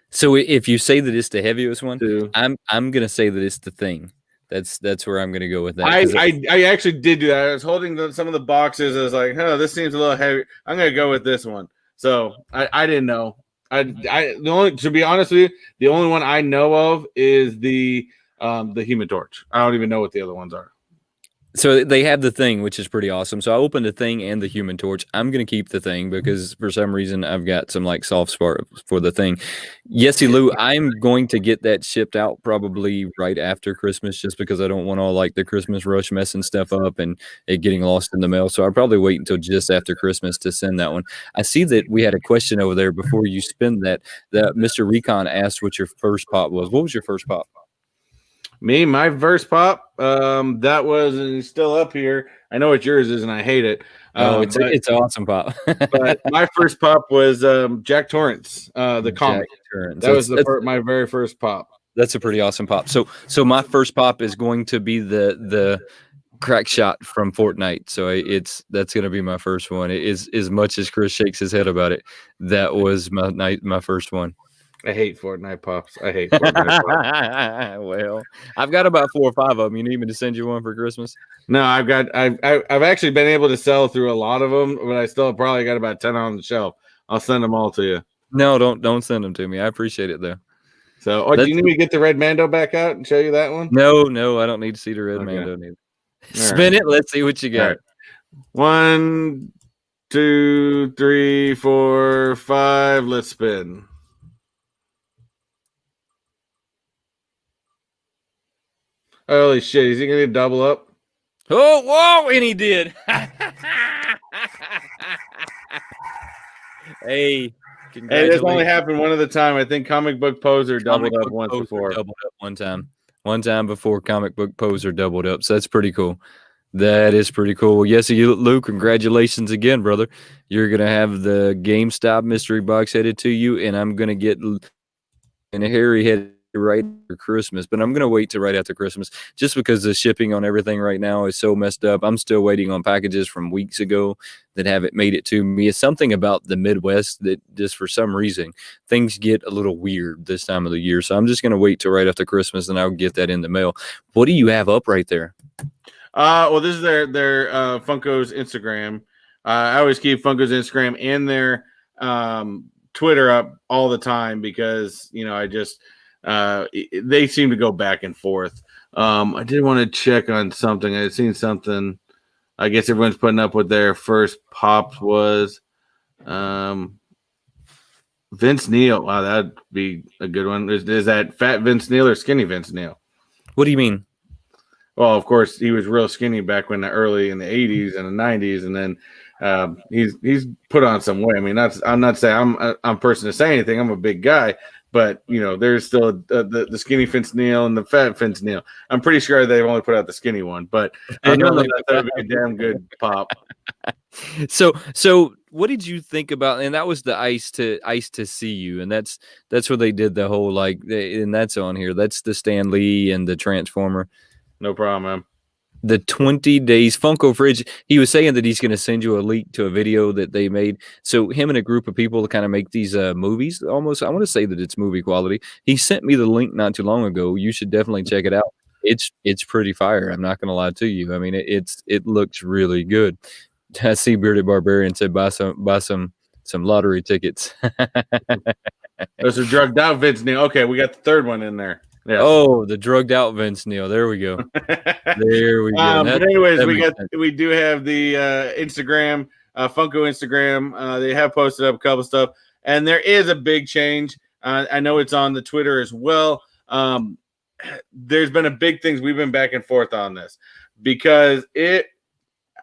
So, if you say that it's the heaviest one, I'm going to say that it's the Thing. That's where I'm going to go with that.
I actually did do that. I was holding some of the boxes. I was like, oh, this seems a little heavy. I'm going to go with this one. So I didn't know. To be honest with you, the only one I know of is the Human Torch. I don't even know what the other ones are.
So they have the Thing, which is pretty awesome. So I opened the Thing and the Human Torch. I'm going to keep the Thing because for some reason I've got some like soft spot for the Thing. Yesy Lou, I'm going to get that shipped out probably right after Christmas just because I don't want all like the Christmas rush messing stuff up and it getting lost in the mail. So I'll probably wait until just after Christmas to send that one. I see that we had a question over there before you spin that Mr. Recon asked what your first pop was. What was your first pop?
Me, my first pop, that was, and it's still up here. I know what yours is, and I hate it.
It's an awesome pop.
But my first pop was Jack Torrance, the comic. That was my very first pop.
That's a pretty awesome pop. So my first pop is going to be the crack shot from Fortnite. So that's going to be my first one. It is, as much as Chris shakes his head about it, that was my first one.
I hate Fortnite pops. I hate Fortnite pops.
Well, I've got about 4 or 5 of them. You need me to send you one for Christmas?
No, I've actually been able to sell through a lot of them, but I still probably got about 10 on the shelf. I'll send them all to you.
No, don't send them to me. I appreciate it though.
So, do you need me to get the red Mando back out and show you that one?
No, I don't need to see the red Mando. Neither. Spin it. Let's see what you got.
Right. 1, 2, 3, 4, 5. Let's spin. Holy shit, is he gonna double up?
Oh, whoa, and he did. Hey,
this only happened one other time. I think Comic Book Poser doubled up once before.
Doubled up one time before Comic Book Poser doubled up. So that's pretty cool. That is pretty cool. Yes, Lou, congratulations again, brother. You're gonna have the GameStop mystery box headed to you, and I'm gonna get and Harry headed right after Christmas, but I'm going to wait till right after Christmas just because the shipping on everything right now is so messed up. I'm still waiting on packages from weeks ago that haven't made it to me. It's something about the Midwest that just for some reason things get a little weird this time of the year. So I'm just going to wait till right after Christmas and I'll get that in the mail. What do you have up right there?
Well, this is their Funko's Instagram. I always keep Funko's Instagram and their Twitter up all the time because, I just they seem to go back and forth. I did want to check on something. I had seen something. I guess everyone's putting up what their first pop was. Vince Neil. Wow, that'd be a good one. Is that fat Vince Neil or skinny Vince Neil?
What do you mean?
Well, of course, he was real skinny back when early in the 80s and the 90s, and then he's put on some weight. I mean, I'm not saying I'm a person to say anything. I'm a big guy. But, there's still the skinny Vince Neil and the fat Vince Neil. I'm pretty sure they've only put out the skinny one, but I know that would be a damn good pop.
So what did you think about, and that was the Ice to See You, and that's where they did the whole, and that's on here. That's the Stan Lee and the Transformer.
No problem, man.
The 20 days Funko Fridge, he was saying that he's going to send you a link to a video that they made. So him and a group of people to kind of make these movies almost. I want to say that it's movie quality. He sent me the link not too long ago. You should definitely check it out. It's pretty fire. I'm not going to lie to you. I mean, it looks really good. I see Bearded Barbarian said buy some lottery tickets.
Those are drugged out Vince Neil. Okay, we got the third one in there. Yes.
Oh, the drugged out Vince Neil. There we go. There we go.
But anyways, we do have the Instagram, FUNKO Instagram. They have posted up a couple stuff, and there is a big change. I know it's on the Twitter as well. There's been a big thing. We've been back and forth on this because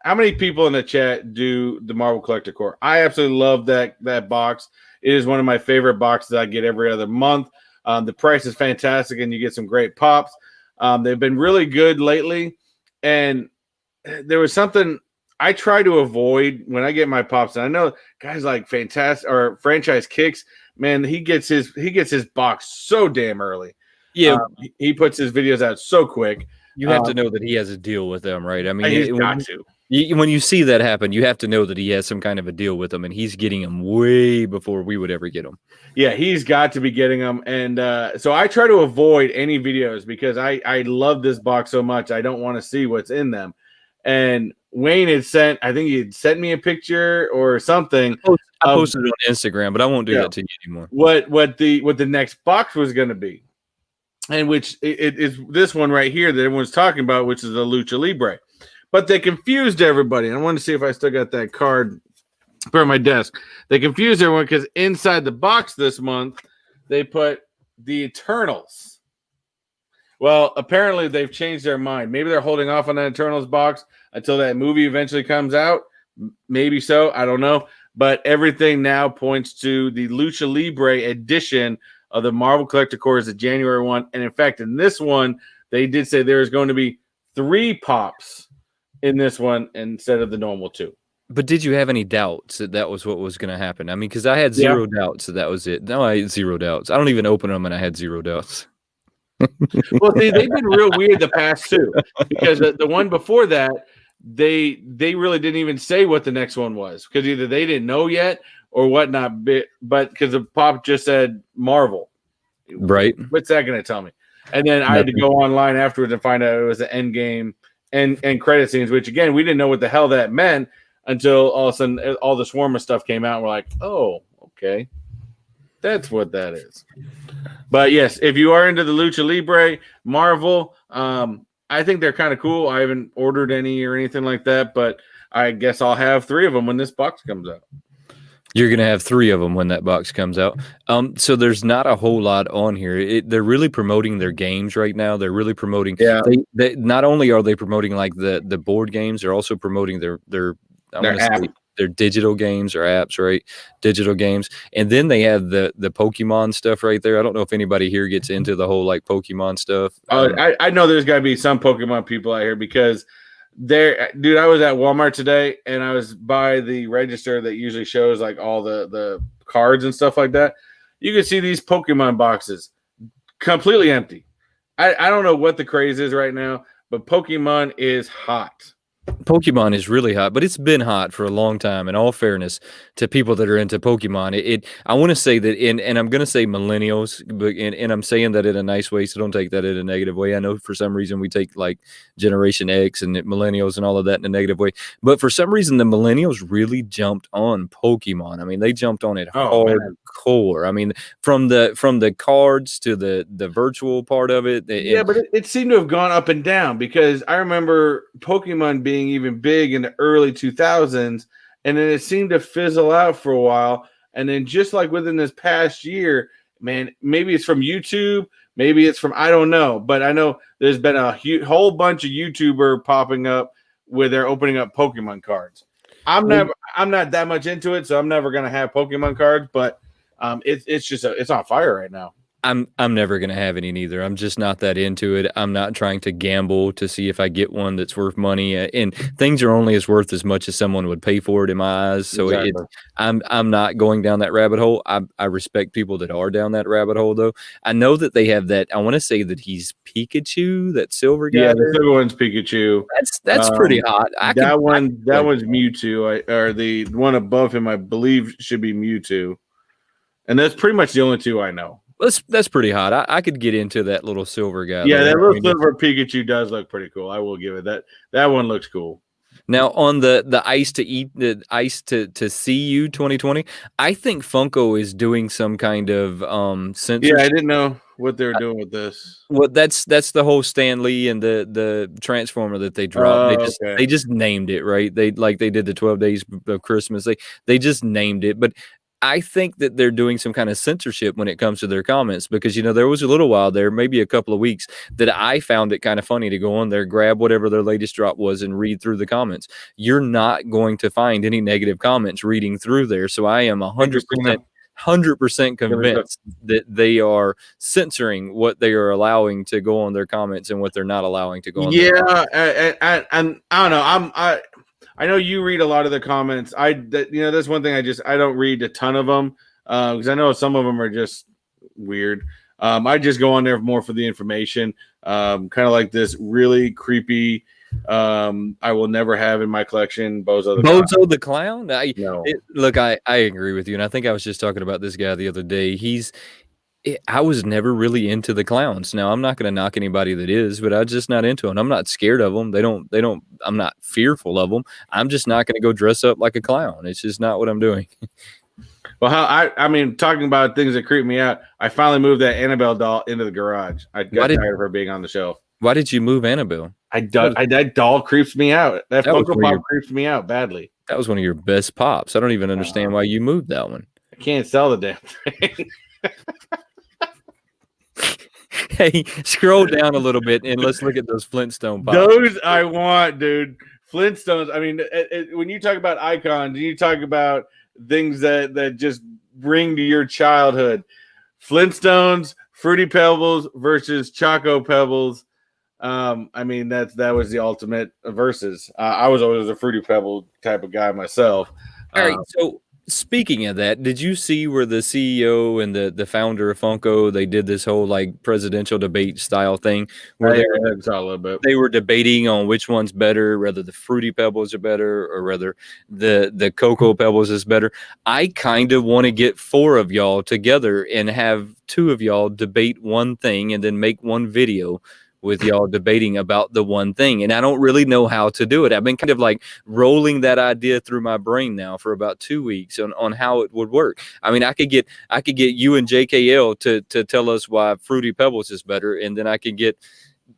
how many people in the chat do the Marvel Collector Core? I absolutely love that box. It is one of my favorite boxes I get every other month. The price is fantastic, and you get some great pops. They've been really good lately, and there was something I try to avoid when I get my pops. And I know guys like Fantastic or Franchise Kicks, man, he gets his box so damn early.
Yeah,
he puts his videos out so quick.
You have to know that he has a deal with them, right? I mean,
he's got to.
When you see that happen, you have to know that he has some kind of a deal with them, and he's getting them way before we would ever get them.
Yeah, he's got to be getting them. And so I try to avoid any videos because I love this box so much. I don't want to see what's in them. And Wayne had I think he had sent me a picture or something.
I posted it on Instagram, but I won't do that to you anymore.
What the next box was going to be. And which it is this one right here that everyone's talking about, which is the Lucha Libre. But they confused everybody. And I want to see if I still got that card on my desk. They confused everyone because inside the box this month, they put the Eternals. Well, apparently they've changed their mind. Maybe they're holding off on that Eternals box until that movie eventually comes out. Maybe so. I don't know. But everything now points to the Lucha Libre edition of the Marvel Collector Core is the January one. And in fact, in this one, they did say there's going to be 3 pops in this one instead of the normal 2.
But did you have any doubts that was what was going to happen? I mean, because I had zero doubts that was it. No, I had 0 doubts. I don't even open them, and I had 0 doubts.
Well, see, they've been real weird the past 2 because the one before that, they really didn't even say what the next one was because either they didn't know yet or whatnot. But because the pop just said Marvel,
right?
What's that going to tell me? And then I had to go online afterwards and find out it was the end game and credit scenes, which again we didn't know what the hell that meant until all of a sudden all the Shawarma stuff came out. And we're like, oh, okay, that's what that is. But yes, if you are into the Lucha Libre Marvel, I think they're kind of cool. I haven't ordered any or anything like that, but I guess I'll have 3 of them when this box comes out.
You're going to have 3 of them when that box comes out. So there's not a whole lot on here. They're really promoting their games right now. They're really promoting. Yeah. They not only are they promoting like the board games, they're also promoting their digital games or apps, right? Digital games. And then they have the Pokemon stuff right there. I don't know if anybody here gets into the whole like Pokemon stuff.
I know there's got to be some Pokemon people out here because dude, I was at Walmart today and I was by the register that usually shows like all the cards and stuff like that. You can see these Pokemon boxes completely empty. I don't know what the craze is right now, but Pokemon is hot.
Pokemon is really hot, but it's been hot for a long time. In all fairness to people that are into Pokemon, I want to say that and I'm going to say millennials, but and I'm saying that in a nice way, so don't take that in a negative way. I know for some reason we take like Generation X and millennials and all of that in a negative way, but for some reason the millennials really jumped on Pokemon. I mean, they jumped on it hardcore. I mean, from the cards to the virtual part of it.
But it seemed to have gone up and down because I remember Pokemon being even big in the early 2000s, and then it seemed to fizzle out for a while. And then just like within this past year, man, maybe it's from YouTube, maybe it's from, I don't know, but I know there's been a whole bunch of YouTuber popping up where they're opening up Pokemon cards. I'm not that much into it, so I'm never going to have Pokemon cards, but it's on fire right now.
I'm never going to have any neither. I'm just not that into it. I'm not trying to gamble to see if I get one that's worth money. And things are only as worth as much as someone would pay for it in my eyes. So exactly. I'm not going down that rabbit hole. I respect people that are down that rabbit hole, though. I know that they have that. I want to say that he's Pikachu, that silver guy.
Yeah, the silver one's Pikachu.
That's pretty hot.
That one's Mewtwo. Or the one above him, I believe, should be Mewtwo. And that's pretty much the only 2 I know.
That's pretty hot. I could get into that little silver guy.
Yeah, that little silver Pikachu does look pretty cool. I will give it that. That one looks cool.
Now on the ice to see you 2020, I think Funko is doing some kind of
Yeah, I
censorship.
didn't know what they were doing with this.
Well, that's the whole Stan Lee and the Transformer that they dropped.
Okay.
They just named it, right? They like they did the 12 Days of Christmas. They just named it, but I think that they're doing some kind of censorship when it comes to their comments because there was a little while there, maybe a couple of weeks, that I found it kind of funny to go on there, grab whatever their latest drop was, and read through the comments. You're not going to find any negative comments reading through there, so I am 100% convinced that they are censoring what they are allowing to go on their comments and what they're not allowing to go on.
Yeah, and I don't know. I know you read a lot of the comments. That's one thing I don't read a ton of them because I know some of them are just weird. I just go on there more for the information. Kind of like this really creepy. I will never have in my collection Bozo
the Clown.
No.
Look, I agree with you, and I think I was just talking about this guy the other day. I was never really into the clowns. Now, I'm not going to knock anybody that is, but I'm just not into them. I'm not scared of them. I'm not fearful of them. I'm just not going to go dress up like a clown. It's just not what I'm doing.
Well, I mean, talking about things that creep me out, I finally moved that Annabelle doll into the garage. I got tired of her being on the shelf.
Why did you move Annabelle?
That doll creeps me out. That Funko Pop creeps me out badly.
That was one of your best pops. I don't even understand why you moved that one.
I can't sell the damn thing.
Hey, scroll down a little bit and let's look at those Flintstone pops.
Those I want, dude. Flintstones. I mean, when you talk about icons, you talk about things that just bring to your childhood. Flintstones, Fruity Pebbles versus Choco Pebbles. I mean, that was the ultimate versus. I was always a Fruity Pebble type of guy myself.
All right, so speaking of that, did you see where the CEO and the founder of Funko, they did this whole like presidential debate style thing where they were debating on which one's better, whether the Fruity Pebbles are better or whether the Cocoa Pebbles is better. I kind of want to get 4 of y'all together and have 2 of y'all debate one thing and then make one video with y'all debating about the one thing. And I don't really know how to do it. I've been kind of like rolling that idea through my brain now for about 2 weeks on how it would work. I mean, I could get you and JKL to tell us why Fruity Pebbles is better, and then I could get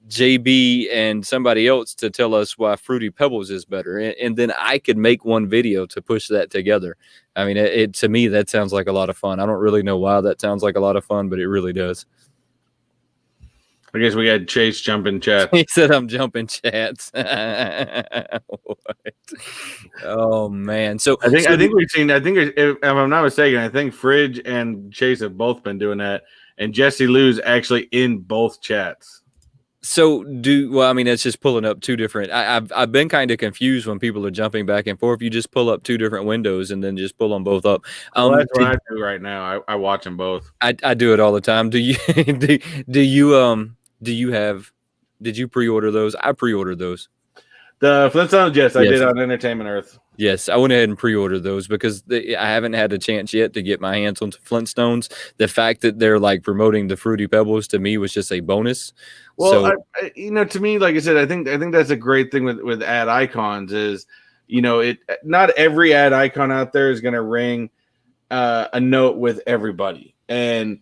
JB and somebody else to tell us why Fruity Pebbles is better, and then I could make one video to push that together. I mean, to me, that sounds like a lot of fun. I don't really know why that sounds like a lot of fun, but it really does.
I guess we had Chase jumping chats.
He said I'm jumping chats. Oh man! So
I think we've seen. I think if I'm not mistaken, I think Fridge and Chase have both been doing that, and Jesse Lou's actually in both chats.
So I mean, it's just pulling up 2 different. I've been kind of confused when people are jumping back and forth. You just pull up 2 different windows and then just pull them both up.
Well, that's what I do right now. I watch them both.
I do it all the time. Do you did you pre-order those? I pre-ordered those.
The Flintstones, yes, I did on Entertainment Earth.
Yes, I went ahead and pre-ordered those because I haven't had a chance yet to get my hands on Flintstones. The fact that they're like promoting the Fruity Pebbles to me was just a bonus.
Well, so, to me, like I said, I think that's a great thing with ad icons is, not every ad icon out there is going to ring a note with everybody. And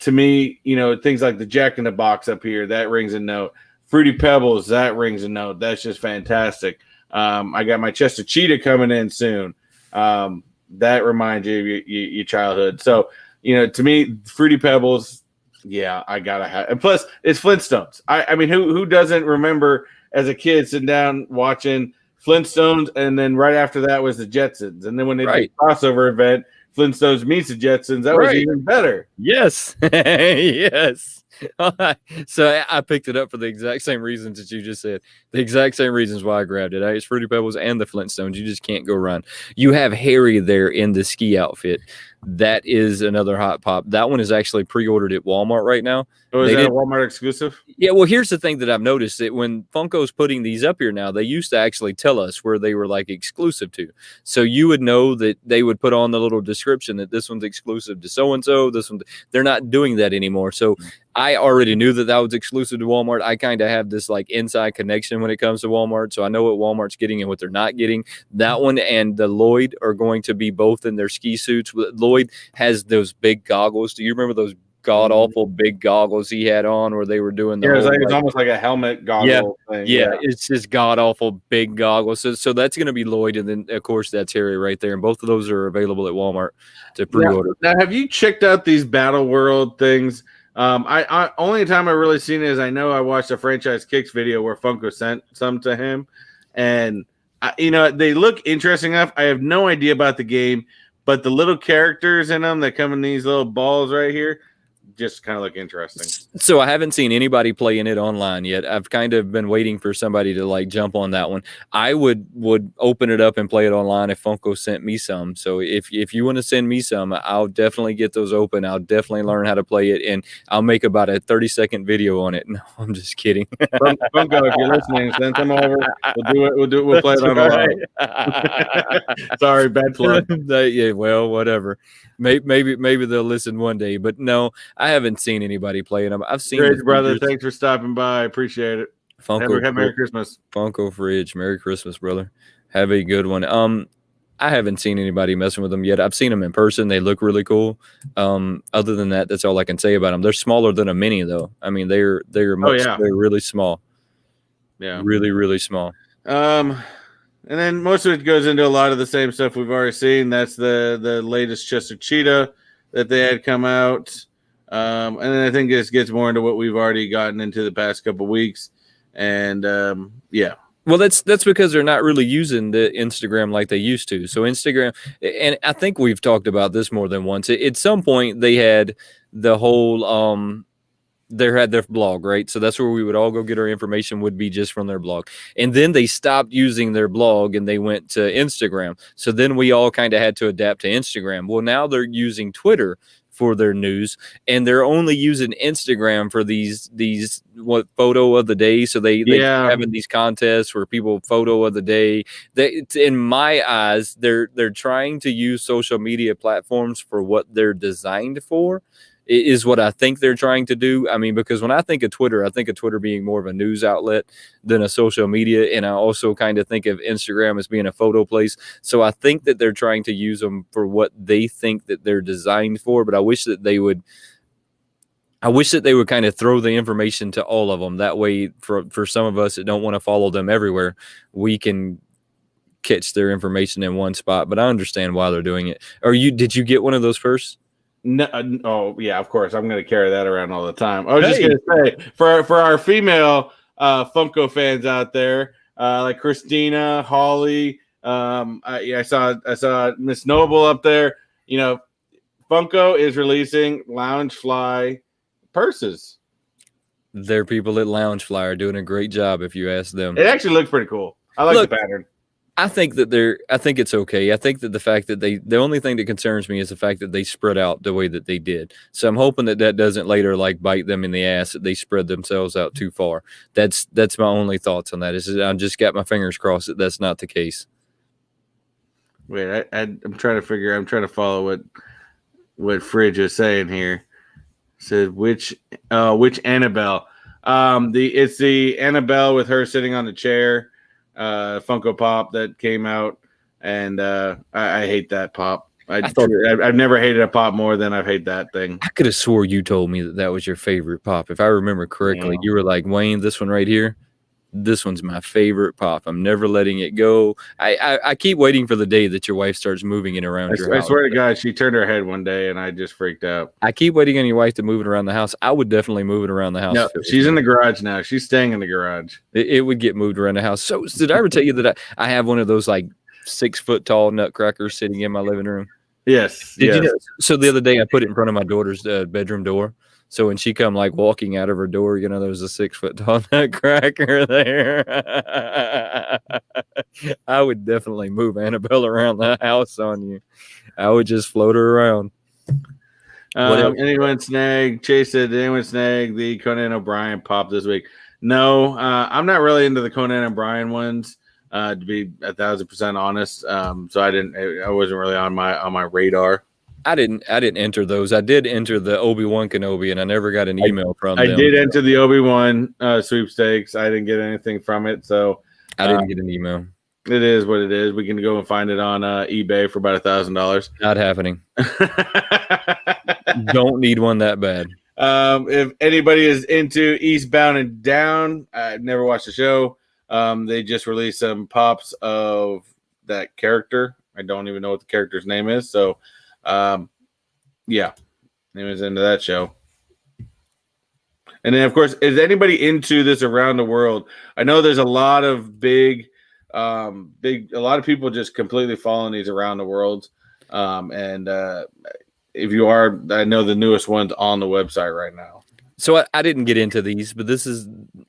to me, things like the Jack in the Box up here, that rings a note. Fruity Pebbles, that rings a note. That's just fantastic. I got my Chester Cheetah coming in soon. That reminds you of your childhood. So, to me, Fruity Pebbles, yeah, I gotta have. And plus, it's Flintstones. I mean, who doesn't remember as a kid sitting down watching Flintstones, and then right after that was the Jetsons, and then when they did the crossover event, Flintstones meets the Jetsons, that was even better.
Yes, yes. So I picked it up for the exact same reasons that you just said. The exact same reasons why I grabbed it. It's Fruity Pebbles and the Flintstones. You just can't go wrong. You have Harry there in the ski outfit. That is another hot pop. That one is actually pre-ordered at Walmart right now.
Oh, is that a Walmart exclusive?
Yeah, well, here's the thing that I've noticed that when Funko's putting these up here now, they used to actually tell us where they were like exclusive to. So you would know that they would put on the little description that this one's exclusive to so-and-so, this one. They're not doing that anymore. So I already knew that was exclusive to Walmart. I kind of have this like inside connection when it comes to Walmart, so I know what Walmart's getting and what they're not getting. That one and the Lloyd are going to be both in their ski suits. Lloyd has those big goggles. Do you remember those god awful big goggles he had on where they were doing the
it's almost like a helmet goggle thing.
Yeah, it's just god awful big goggles. So that's going to be Lloyd, and then of course that's Harry right there, and both of those are available at Walmart to pre-order.
Now, have you checked out these Battle World things? I only time I've really seen it is I know I watched a Franchise Kicks video where Funko sent some to him, and they look interesting enough. I have no idea about the game, but the little characters in them that come in these little balls right here just kind of look interesting.
So I haven't seen anybody playing it online yet. I've kind of been waiting for somebody to like jump on that one. I would open it up and play it online if Funko sent me some. So if you want to send me some, I'll definitely get those open. I'll definitely learn how to play it, and I'll make about a 30-second video on it. No, I'm just kidding.
Funko, if you're listening, send them over. We'll do it. We'll play it on the live. Sorry, bad plug.
Yeah, well, whatever. Maybe they'll listen one day, but no, I haven't seen anybody playing them. I've seen
Great, brother. Thanks for stopping by. I appreciate it.
Funko,
have Merry Christmas.
Funko Fridge. Merry Christmas, brother. Have a good one. I haven't seen anybody messing with them yet. I've seen them in person. They look really cool. Other than that, that's all I can say about them. They're smaller than a mini, though. I mean, they're they're really small.
Yeah,
really, really small.
And then most of it goes into a lot of the same stuff we've already seen. That's the latest Chester Cheetah that they had come out. And then I think this gets more into what we've already gotten into the past couple weeks. And yeah.
Well, that's because they're not really using the Instagram like they used to. So Instagram, and I think we've talked about this more than once. At some point, they had the whole they had their blog, right? So that's where we would all go get our information, would be just from their blog. And then they stopped using their blog and they went to Instagram. So then we all kind of had to adapt to Instagram. Well, now they're using Twitter for their news, and they're only using Instagram for these what photo of the day. So they having these contests where people photo of the day. In my eyes, they're trying to use social media platforms for what they're designed for. Is what I think they're trying to do. I mean, because when I think of Twitter being more of a news outlet than a social media. And I also kind of think of Instagram as being a photo place. So I think that they're trying to use them for what they think that they're designed for. But I wish that they would kind of throw the information to all of them. That way, for some of us that don't want to follow them everywhere, we can catch their information in one spot. But I understand why they're doing it. Did you get one of those first?
No, oh yeah, of course. I'm going to carry that around all the time. I was just going to say for our female Funko fans out there, like Christina, Holly, I saw Miss Noble up there. Funko is releasing Loungefly purses.
Their people at Loungefly are doing a great job. If you ask them,
it actually looks pretty cool. I like the pattern.
I think it's okay. I think that the fact that the only thing that concerns me is the fact that they spread out the way that they did. So I'm hoping that doesn't later like bite them in the ass, that they spread themselves out too far. That's my only thoughts on that. I just got my fingers crossed that that's not the case.
Wait, I'm trying to follow what Fridge is saying here. It said which Annabelle? It's the Annabelle with her sitting on the chair. Funko Pop that came out, and I hate that pop. I've never hated a pop more than I've hated that thing.
I could have swore you told me that was your favorite pop. If I remember correctly, you were like, Wayne, this one right here, this one's my favorite pop. I'm never letting it go. I keep waiting for the day that your wife starts moving it around your house.
I swear to God, she turned her head one day, and I just freaked out.
I keep waiting on your wife to move it around the house. I would definitely move it around the house.
No, she's in the garage now. She's staying in the garage.
It would get moved around the house. So did I ever tell you that I have one of those like 6 foot tall nutcrackers sitting in my living room?
Yes.
Did you know? So the other day I put it in front of my daughter's bedroom door. So when she come like walking out of her door, there was a 6 foot tall nutcracker there. I would definitely move Annabelle around the house on you. I would just float her around.
Anyone snag? Chase said, did anyone snag the Conan O'Brien pop this week? No, I'm not really into the Conan O'Brien ones, to be 1,000% honest. So I wasn't really on my radar.
I didn't enter those. I did enter the Obi-Wan Kenobi, and I never got an email from them.
I did enter the Obi-Wan sweepstakes. I didn't get anything from it, so
I didn't get an email.
It is what it is. We can go and find it on eBay for about $1,000.
Not happening. Don't need one that bad.
If anybody is into Eastbound and Down, I've never watched the show. They just released some pops of that character. I don't even know what the character's name is. So, yeah, he was into that show. And then, of course, is anybody into this around the world? I know there's a lot of a lot of people just completely following these around the world. If you are, I know the newest one's on the website right now.
So I didn't get into these, but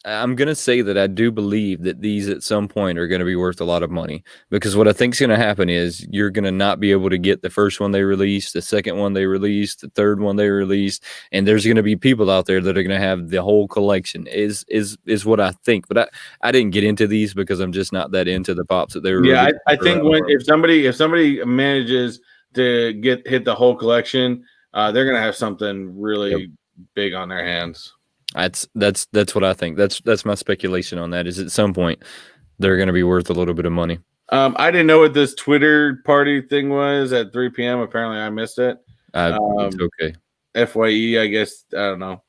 I'm going to say that I do believe that these at some point are going to be worth a lot of money, because what I think is going to happen is you're going to not be able to get the first one they released, the second one they released, the third one they released, and there's going to be people out there that are going to have the whole collection is what I think. But I didn't get into these because I'm just not that into the pops that they were.
Yeah, I think if somebody manages to hit the whole collection, they're going to have something really big on their hands.
That's what I think. That's my speculation on that, is at some point they're going to be worth a little bit of money.
I didn't know what this Twitter party thing was at 3 p.m. Apparently I missed it.
It's okay.
FYE, I guess. I don't know.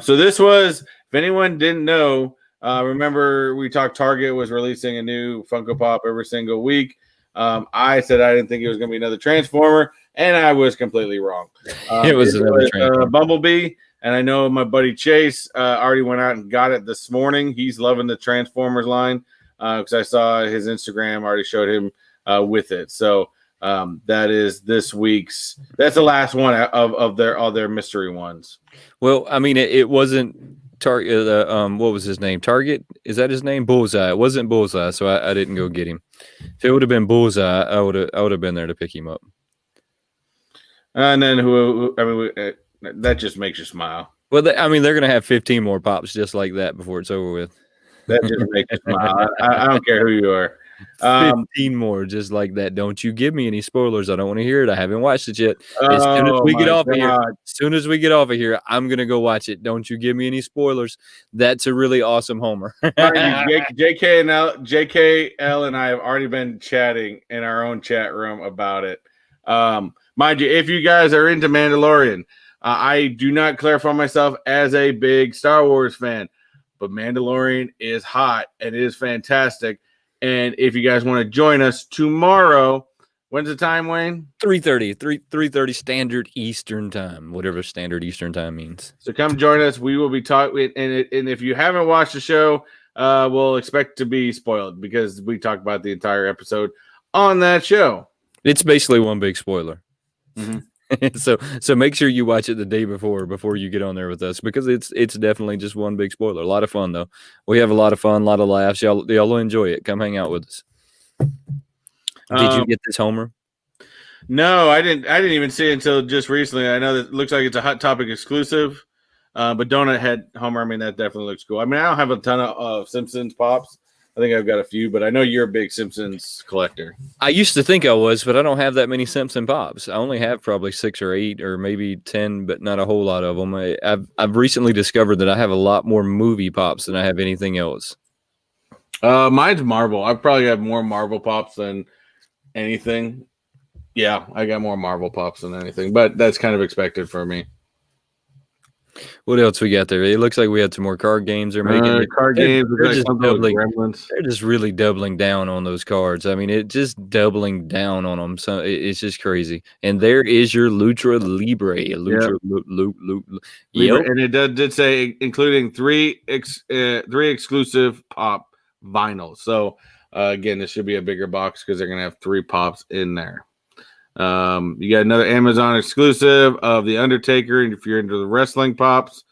So this was, if anyone didn't know, remember we talked Target was releasing a new Funko Pop every single week. I said I didn't think it was going to be another Transformer, and I was completely wrong.
It was another
Bumblebee, and I know my buddy Chase already went out and got it this morning. He's loving the Transformers line because I saw his Instagram already showed him with it. So that is this week's. That's the last one of all their mystery ones.
Well, I mean, it wasn't Target. What was his name? Target? Is that his name? Bullseye. It wasn't Bullseye, so I didn't go get him. If it would have been Bullseye, I would have been there to pick him up.
And then that just makes you smile.
Well, they're going to have 15 more pops just like that before it's over with.
That just makes you smile. I don't care who you are.
15 more just like that. Don't you give me any spoilers. I don't want to hear it. I haven't watched it yet. As soon as we get off of here, I'm going to go watch it. Don't you give me any spoilers. That's a really awesome Homer.
JKL and I have already been chatting in our own chat room about it. Mind you, if you guys are into Mandalorian, I do not clarify myself as a big Star Wars fan, but Mandalorian is hot and it is fantastic. And if you guys want to join us tomorrow, when's the time, Wayne?
3:30 standard Eastern time, whatever standard Eastern time means.
So come join us. We will be talking, and if you haven't watched the show, we'll expect to be spoiled because we talked about the entire episode on that show.
It's basically one big spoiler.
Mm-hmm.
So make sure you watch it the day before you get on there with us, because it's definitely just one big spoiler. A lot of fun though. We have a lot of fun, a lot of laughs. Y'all will enjoy it. Come hang out with us. Did you get this Homer?
No, I didn't even see it until just recently. I know that it looks like it's a Hot Topic exclusive, but Donut Head Homer, I mean, that definitely looks cool. I mean, I don't have a ton of Simpsons pops. I think I've got a few, but I know you're a big Simpsons collector.
I used to think I was, but I don't have that many Simpson pops. I only have probably 6 or 8 or maybe 10, but not a whole lot of them. I've recently discovered that I have a lot more movie pops than I have anything else.
Mine's Marvel. I probably have more Marvel pops than anything. Yeah, I got more Marvel pops than anything, but that's kind of expected for me.
What else we got there? It looks like we had some more card games they're making.
They're
just really doubling down on those cards. I mean, it's just doubling down on them. So it's just crazy. And there is your Lucha Libre.
And it did say including three exclusive pop vinyls. So again, this should be a bigger box because they're gonna have 3 pops in there. You got another Amazon exclusive of The Undertaker, and if you're into the wrestling pops,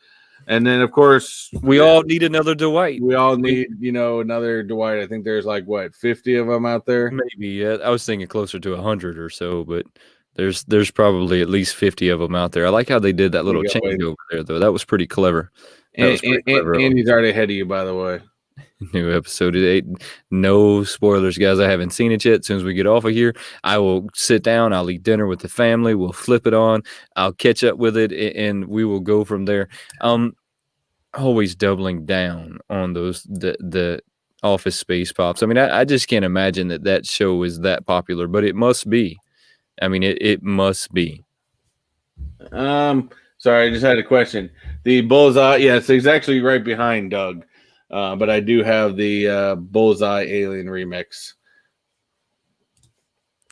and then of course
we all need another Dwight.
We all need, another Dwight. I think there's 50 of them out there.
Maybe, yeah. I was thinking closer to 100 or so, but there's probably at least 50 of them out there. I like how they did that little change over there, though. That was pretty clever.
And he's already ahead of you, by the way.
New episode of 8. No spoilers, guys. I haven't seen it yet. As soon as we get off of here, I will sit down. I'll eat dinner with the family. We'll flip it on. I'll catch up with it, and we will go from there. Always doubling down on those the Office Space Pops. I mean, I just can't imagine that show is that popular, but it must be. I mean, it must be.
Sorry, I just had a question. The Bullseye, yes, it's actually right behind Doug. But I do have the Bullseye Alien remix.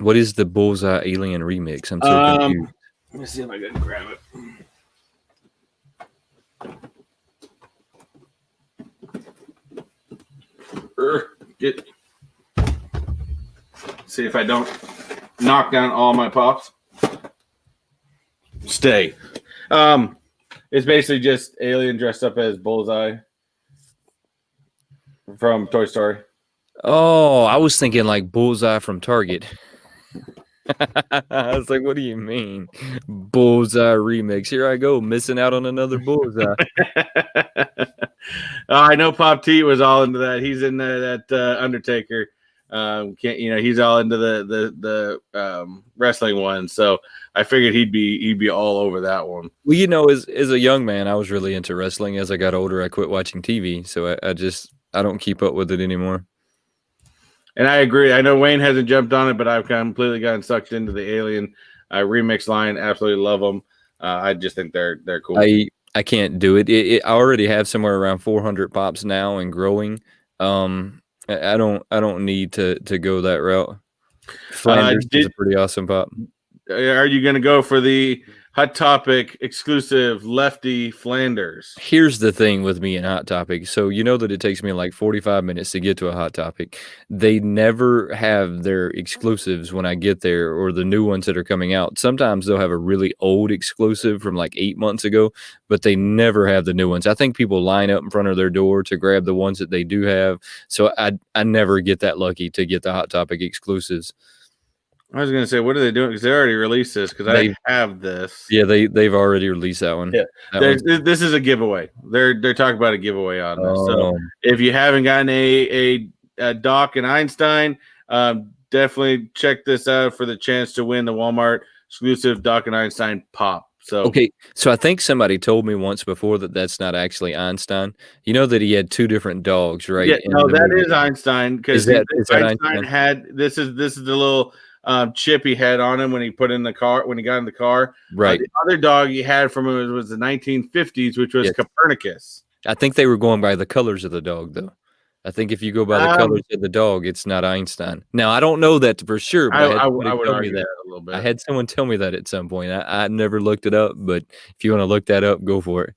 What is the Bullseye Alien remix? I'm so confused.
Let me see if I can grab it. See if I don't knock down all my pops. Stay. It's basically just Alien dressed up as Bullseye from Toy Story.
Oh, I was thinking like Bullseye from Target. I was like, what do you mean? Bullseye remix. Here I go, missing out on another Bullseye.
I know Pop T was all into that. He's in that Undertaker. He's all into the wrestling one. So I figured he'd be all over that one.
Well, as a young man, I was really into wrestling. As I got older, I quit watching TV. So I don't keep up with it anymore.
And I agree. I know Wayne hasn't jumped on it, but I've completely gotten sucked into the Alien remix line. Absolutely love them. I just think they're cool.
I can't do it. I already have somewhere around 400 pops now and growing. I don't need to go that route. Flanders is a pretty awesome pop.
Are you going to go for the Hot Topic exclusive Lefty Flanders?
Here's the thing with me and Hot Topic. So that it takes me like 45 minutes to get to a Hot Topic. They never have their exclusives when I get there, or the new ones that are coming out. Sometimes they'll have a really old exclusive from like 8 months ago, but they never have the new ones. I think people line up in front of their door to grab the ones that they do have. So I never get that lucky to get the Hot Topic exclusives.
I was going to say, what are they doing? Because they already released this. Because I have this.
Yeah, they've already released that one.
Yeah, this is a giveaway. They're talking about a giveaway on this. So if you haven't gotten a Doc and Einstein, definitely check this out for the chance to win the Walmart exclusive Doc and Einstein pop. So
so I think somebody told me once before that that's not actually Einstein. You know that he had two different dogs, right?
Yeah, no, that is Einstein, because
Einstein
had this is the little chip he had on him when he got in the car.
Right.
The other dog he had from him was the 1950s, which was Copernicus.
I think they were going by the colors of the dog, though. I think if you go by the colors of the dog, it's not Einstein. Now, I don't know that for sure, but
I would argue that a little bit.
I had someone tell me that at some point. I never looked it up, but if you want to look that up, go for it.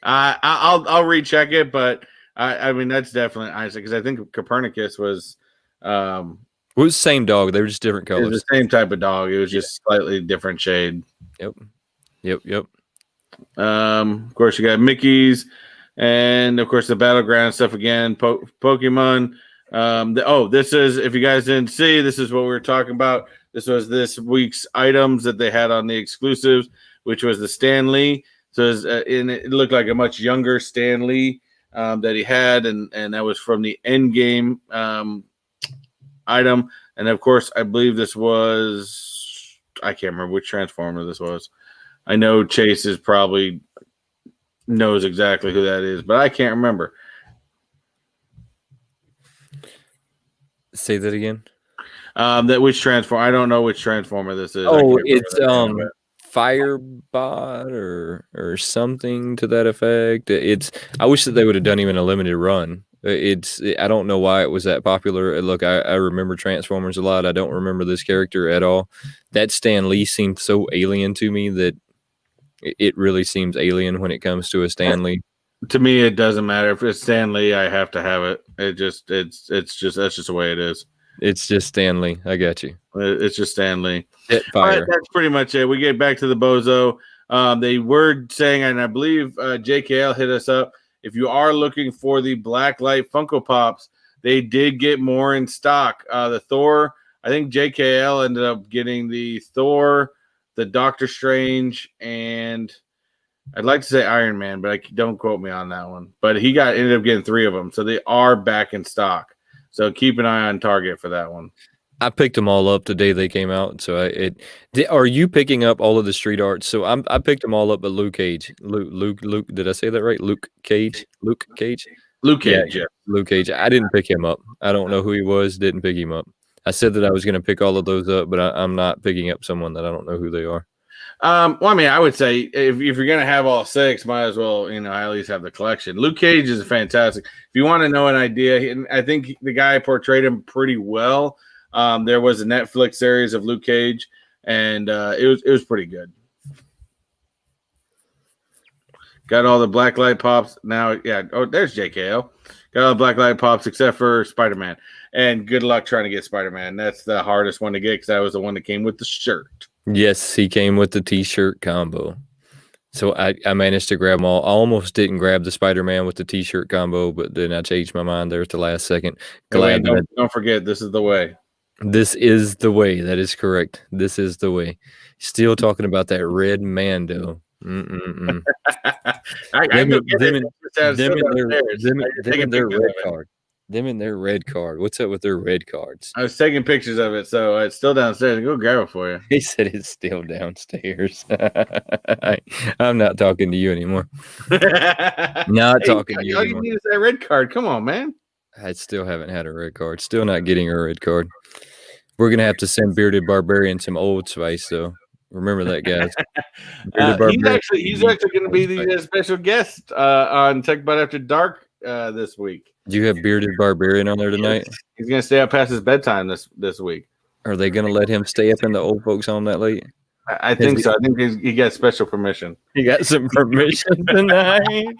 I'll recheck it, but I mean that's definitely Einstein, because I think Copernicus was.
It was the same dog. They were just different colors.
It was the same type of dog. It was just slightly different shade.
Yep.
Of course, you got Mickey's, and of course the battleground stuff again. Pokemon. This is, if you guys didn't see, this is what we were talking about. This was this week's items that they had on the exclusives, which was the Stan Lee. So it looked like a much younger Stan Lee that he had, and that was from the Endgame item. And of course, I believe this was, I can't remember which Transformer this was. I know Chase is probably knows exactly who that is, but I can't remember.
Say that again.
Which Transformer? I don't know which Transformer this is.
Oh, it's Firebot or something to that effect. I wish that they would have done even a limited run. I don't know why it was that popular. Look, I remember Transformers a lot. I don't remember this character at all. That Stan Lee seemed so alien to me that it really seems alien when it comes to a Stan Lee.
To me, it doesn't matter if it's Stan Lee. I have to have it. It's just that's just the way it is.
It's just Stan Lee. I got you.
It's just Stan Lee.
All right,
that's pretty much it. We get back to the Bozo. They were saying, and I believe JKL hit us up. If you are looking for the Blacklight Funko Pops, they did get more in stock. The Thor, I think JKL ended up getting the Thor, the Doctor Strange, and I'd like to say Iron Man, but don't quote me on that one. But he ended up getting 3 of them, so they are back in stock. So keep an eye on Target for that one.
I picked them all up the day they came out. So are you picking up all of the street arts? So I picked them all up at Luke Cage. Luke. Did I say that right? Luke Cage.
Luke Cage. Yeah.
Luke Cage. I didn't pick him up. I don't know who he was. Didn't pick him up. I said that I was going to pick all of those up, but I'm not picking up someone that I don't know who they are.
Well, I mean, I would say if you're going to have all 6, might as well, at least have the collection. Luke Cage is fantastic. If you want to know an idea, I think the guy portrayed him pretty well. There was a Netflix series of Luke Cage, and it was pretty good. Got all the blacklight pops now. Yeah. Oh, there's JKO. Got all the blacklight pops except for Spider-Man. And good luck trying to get Spider-Man. That's the hardest one to get because that was the one that came with the shirt.
Yes, he came with the T-shirt combo. So I managed to grab them all. I almost didn't grab the Spider-Man with the T-shirt combo, but then I changed my mind there at the last second.
Glad don't forget, this is the way.
This is the way. That is correct. This is the way. Still talking about that red Mando. Them and their red card. Them and their red card. What's up with their red cards?
I was taking pictures of it, so it's still downstairs. Go grab it for you.
He said it's still downstairs. I'm not talking to you anymore. Not talking to you
all
anymore.
You need is that red card. Come on, man.
I still haven't had a red card. Still not getting a red card. We're going to have to send Bearded Barbarian some Old Spice, though. Remember that, guys.
He's actually going to be the special guest on Techbot After Dark this week.
Do you have Bearded Barbarian on there tonight?
He's going to stay up past his bedtime this week.
Are they going to let him stay up in the old folks' home that late?
I think so. I think he got special permission.
He got some permission tonight.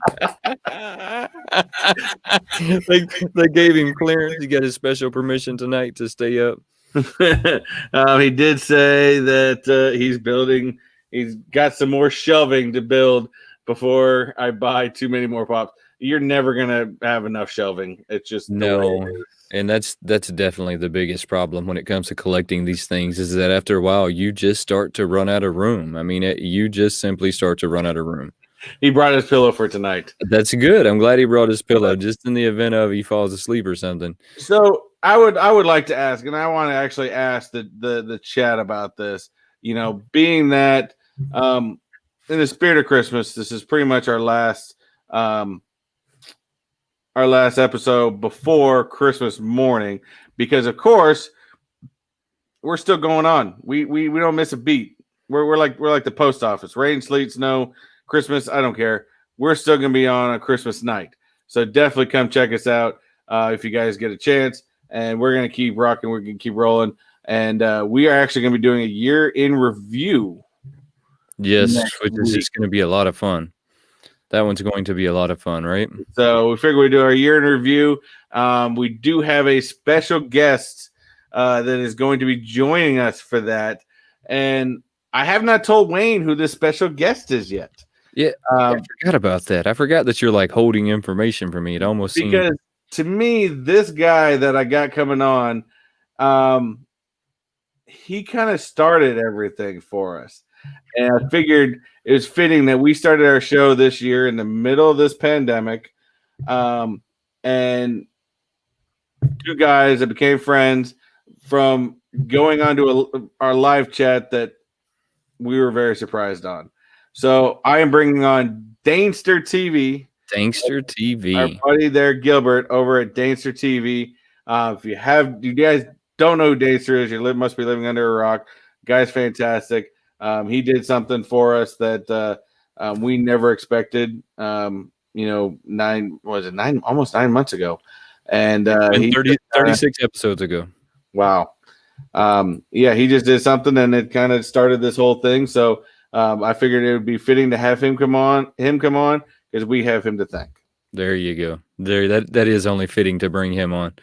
They gave him clearance. He got his special permission tonight to stay up.
He did say that he's got some more shelving to build before I buy too many more pops. You're never gonna have enough shelving. It's just
no, and that's definitely the biggest problem when it comes to collecting these things, is that after a while you just start to run out of room. I mean, you just simply start to run out of room.
He brought his pillow for tonight.
That's good. I'm glad he brought his pillow, just in the event of he falls asleep or something.
So I would like to ask, and I want to actually ask the chat about this. Being that in the spirit of Christmas, this is pretty much our last episode before Christmas morning, because of course we're still going on. We don't miss a beat. We're like the post office. Rain, sleet, snow, Christmas, I don't care. We're still gonna be on Christmas night. So definitely come check us out if you guys get a chance. And we're gonna keep rocking. We're gonna keep rolling. And we are actually gonna be doing a year in review.
Yes, which is just gonna be a lot of fun. That one's going to be a lot of fun, right?
So we figure we do our year in review. We do have a special guest that is going to be joining us for that. And I have not told Wayne who this special guest is yet.
Yeah, I forgot about that. I forgot that you're like holding information for me. It almost
seems to me, this guy that I got coming on, he kind of started everything for us. And I figured it was fitting that we started our show this year in the middle of this pandemic. And 2 guys that became friends from going on to our live chat that we were very surprised on. So I am bringing on Danester TV.
Danester TV.
Our buddy there, Gilbert, over at Danester TV. If you guys don't know who Danester is, you must be living under a rock. Guy's fantastic. He did something for us that we never expected. Almost 9 months ago, and
36 episodes ago.
Wow. He just did something, and it kind of started this whole thing. So I figured it would be fitting to have him come on, because we have him to thank.
There you go. That is only fitting to bring him on.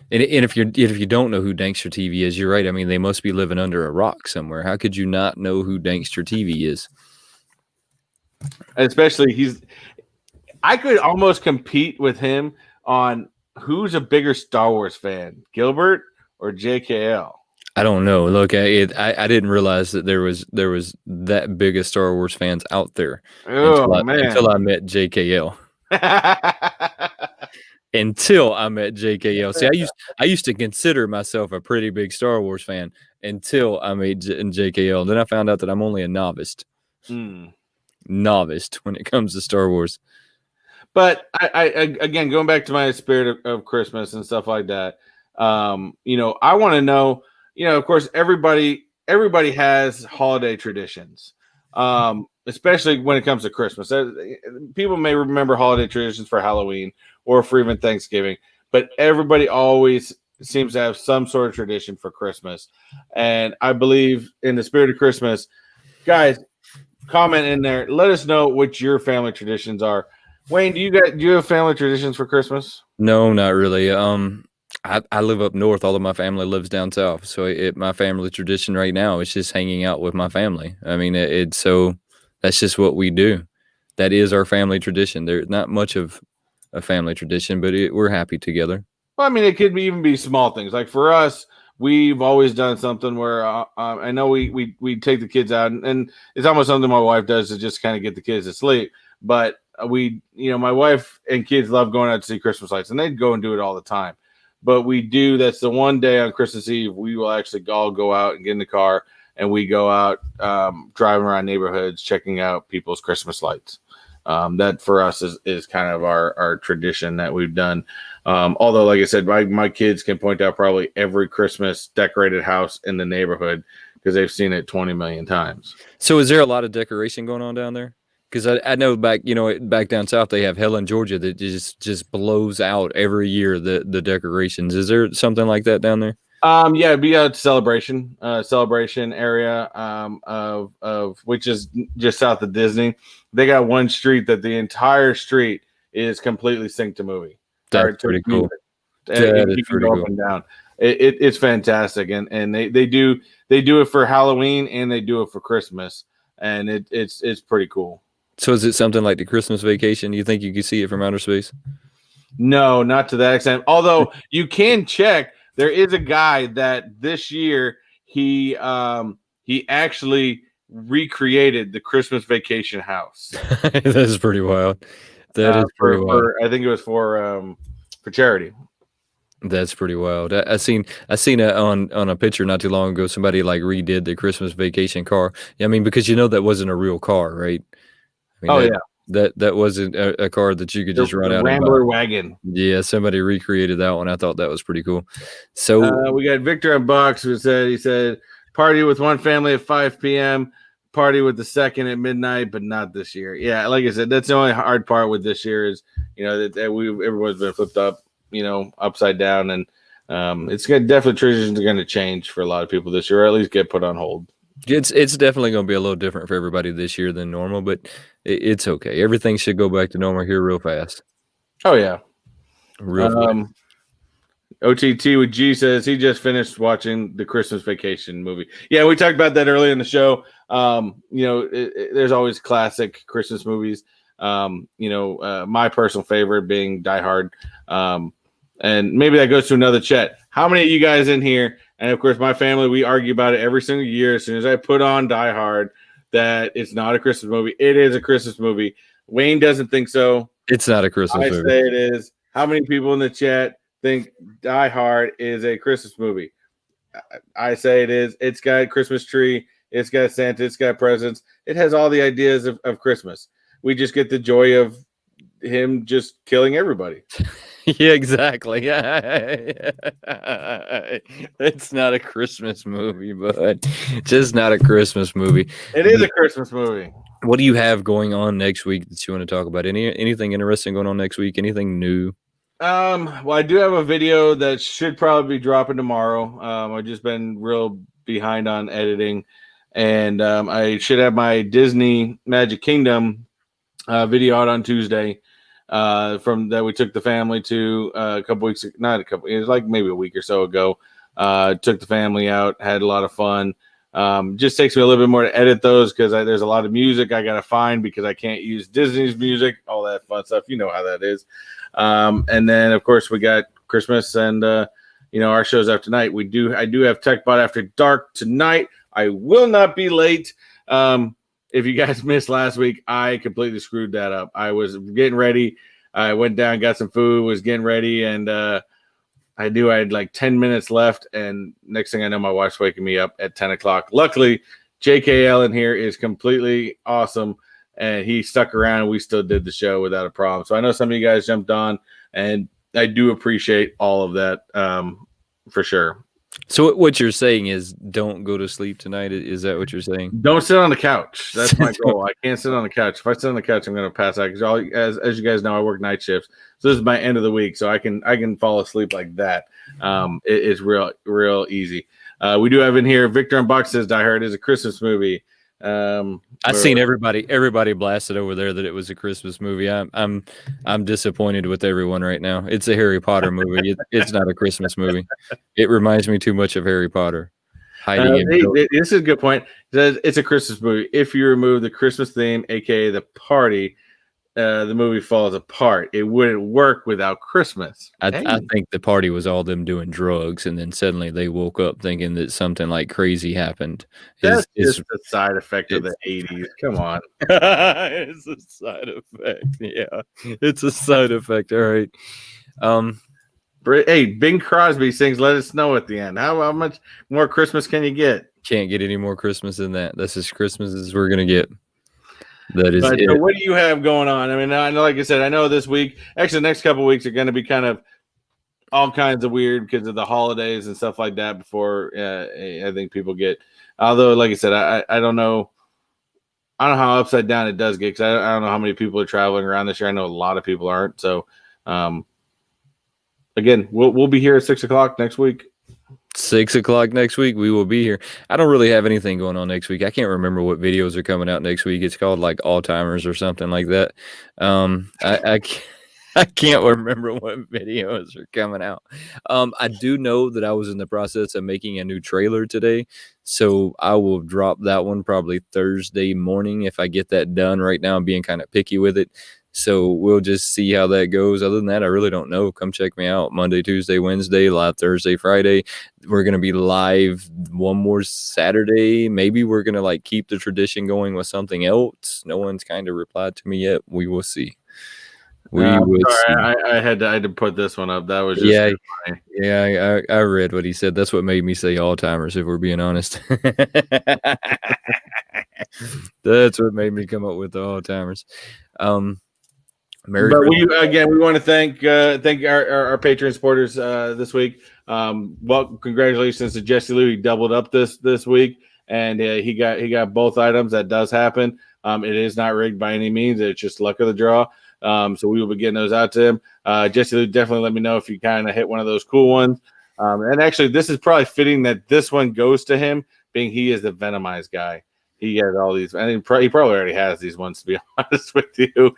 And if you don't know who Dankster TV is, you're right. I mean, they must be living under a rock somewhere. How could you not know who Dankster TV is?
Especially I could almost compete with him on who's a bigger Star Wars fan, Gilbert or JKL.
I don't know. Look, I didn't realize that there was that big of Star Wars fans out there
Oh man.
until I met JKL. Until I met JKL. See, I used to consider myself a pretty big Star Wars fan until I met JKL. And then I found out that I'm only a novice.
Mm.
Novice when it comes to Star Wars.
But I again, going back to my spirit of Christmas and stuff like that, you know, I want to know, you know, of course, everybody has holiday traditions, especially when it comes to Christmas. People may remember holiday traditions for Halloween or for even Thanksgiving, but everybody always seems to have some sort of tradition for Christmas. And I believe in the spirit of Christmas, guys, comment in there. Let us know what your family traditions are. Wayne, do you have family traditions for Christmas?
No, not really. I live up north. All of my family lives down south. So my family tradition right now is just hanging out with my family. I mean, it's so that's just what we do. That is our family tradition. There's not much of a family tradition, but we're happy together.
Well, I mean, it could even be small things. Like for us, we've always done something where I know we take the kids out, and it's almost something my wife does to just kind of get the kids to sleep. But you know, my wife and kids love going out to see Christmas lights, and they'd go and do it all the time. But that's the one day on Christmas Eve we will actually all go out and get in the car and we go out driving around neighborhoods, checking out people's Christmas lights. That for us is kind of our tradition that we've done. Although, like I said, my kids can point out probably every Christmas decorated house in the neighborhood because they've seen it 20 million times.
So is there a lot of decoration going on down there? Because I know back down south they have Helen, Georgia that just blows out every year the decorations. Is there something like that down there?
Yeah, it'd be a celebration area of which is just south of Disney. They got one street that the entire street is completely synced to movie.
That's pretty cool.
That is pretty cool. Up and down. It's fantastic, and they do it for Halloween and they do it for Christmas, and it's pretty cool.
So is it something like the Christmas Vacation? You think you can see it from outer space?
No, not to that extent. Although you can check. There is a guy that this year he actually recreated the Christmas Vacation house.
That is pretty wild. That is pretty wild.
I think it was for charity.
That's pretty wild. I seen it on a picture not too long ago. Somebody like redid the Christmas Vacation car. Yeah, I mean, because you know that wasn't a real car, right? I mean, that wasn't a car that you could just run out.
Rambler wagon.
Yeah, somebody recreated that one. I thought that was pretty cool. So
we got Victor on Box who said party with one family at 5 p.m. Party with the second at midnight, but not this year. Yeah, like I said, that's the only hard part with this year is that everyone's been flipped up, upside down, and it's definitely traditions are going to change for a lot of people this year, or at least get put on hold.
It's definitely going to be a little different for everybody this year than normal, but it's okay. Everything should go back to normal here real fast.
Oh yeah,
real fast.
OTT with G says he just finished watching the Christmas Vacation movie. Yeah, we talked about that earlier in the show. There's always classic Christmas movies. My personal favorite being Die Hard. And maybe that goes to another chat. How many of you guys in here? And of course, my family, we argue about it every single year. As soon as I put on Die Hard, that it's not a Christmas movie. It is a Christmas movie. Wayne doesn't think so.
It's not a Christmas movie.
I say it is. How many people in the chat think Die Hard is a Christmas movie? I say it is. It's got a Christmas tree. It's got Santa. It's got presents. It has all the ideas of Christmas. We just get the joy of him just killing everybody.
Yeah, exactly. It's not a Christmas movie, but just not a Christmas movie.
It is a Christmas movie.
What do you have going on next week that you want to talk about? Anything interesting going on next week? Anything new?
Well, I do have a video that should probably be dropping tomorrow. I've just been real behind on editing, and I should have my Disney Magic Kingdom video out on Tuesday. From that we took the family to a couple weeks, it was like maybe a week or so ago. Took the family out, had a lot of fun. Just takes me a little bit more to edit those because there's a lot of music I gotta find because I can't use Disney's music, all that fun stuff. You know how that is. And then of course we got Christmas and our shows after night. I do have Techbot After Dark tonight. I will not be late. If you guys missed last week, I completely screwed that up. I was getting ready. I went down, got some food, was getting ready, and I knew I had like 10 minutes left. And next thing I know, my wife's waking me up at 10 o'clock. Luckily, J.K. Allen here is completely awesome, and he stuck around, and we still did the show without a problem. So I know some of you guys jumped on, and I do appreciate all of that for sure.
So what you're saying is don't go to sleep tonight? Is that what you're saying?
Don't sit on the couch. That's my goal. I can't sit on the couch. If I sit on the couch, I'm going to pass out. Because as you guys know, I work night shifts. So this is my end of the week. So I can fall asleep like that. It's real easy. We do have in here, Victor and Buck says Die Hard is a Christmas movie.
I've seen everybody blasted over there that it was a Christmas movie. I'm disappointed with everyone right now. It's a Harry Potter movie. It's not a Christmas movie. It reminds me too much of Harry Potter.
This is a good point. It's a Christmas movie. If you remove the Christmas theme, aka the party, the movie falls apart. It wouldn't work without Christmas.
I think the party was all them doing drugs, and then suddenly they woke up thinking that something like crazy happened.
That's just a side effect of the 80s. Come on.
It's a side effect. Yeah, it's a side effect. All right.
Hey, Bing Crosby sings "Let It Snow" at the end. How much more Christmas can you get?
Can't get any more Christmas than that. That's as Christmas as we're gonna get. That is
but,
it.
What do you have going on? I mean, I know, like I said, I know this week, actually, the next couple of weeks are going to be kind of all kinds of weird because of the holidays and stuff like that. Before I think people get, although, like I said, I don't know. I don't know how upside down it does get because I don't know how many people are traveling around this year. I know a lot of people aren't. So, again, we'll be here at 6 o'clock next week.
6 o'clock next week, we will be here. I don't really have anything going on next week. I can't remember what videos are coming out next week. It's called like All Timers or something like that. I can't remember what videos are coming out. I do know that I was in the process of making a new trailer today, so I will drop that one probably Thursday morning if I get that done. Right now, I'm being kind of picky with it. So we'll just see how that goes. Other than that, I really don't know. Come check me out Monday, Tuesday, Wednesday, live Thursday, Friday. We're going to be live one more Saturday. Maybe we're going to like keep the tradition going with something else. No one's kind of replied to me yet. We will see.
I had to put this one up. That was just funny.
Yeah. I read what he said. That's what made me say all timers, if we're being honest. That's what made me come up with the all timers.
We want to thank our Patreon supporters this week. Well, congratulations to Jesse Lou. He doubled up this week, and he got both items. That does happen. It is not rigged by any means. It's just luck of the draw. So we will be getting those out to him. Jesse Lou, definitely let me know if you kind of hit one of those cool ones. And actually, this is probably fitting that this one goes to him, being he is the Venomized guy. He has all these, and he probably already has these ones, to be honest with you.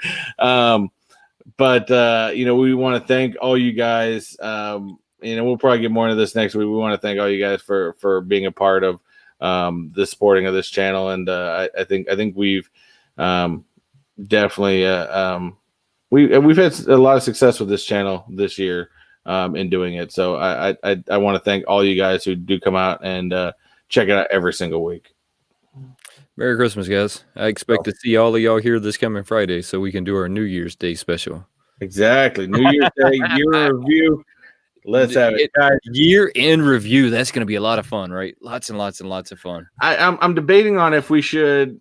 But we want to thank all you guys. We'll probably get more into this next week. We want to thank all you guys for being a part of the supporting of this channel. And I think we've definitely we've had a lot of success with this channel this year in doing it. So I want to thank all you guys who do come out and check it out every single week.
Merry Christmas, guys. I expect to see all of y'all here this coming Friday so we can do our New Year's Day special.
Exactly. New Year's Day, year review. Let's have it.
Year in review. That's going to be a lot of fun, right? Lots and lots and lots of fun.
I'm debating on if we should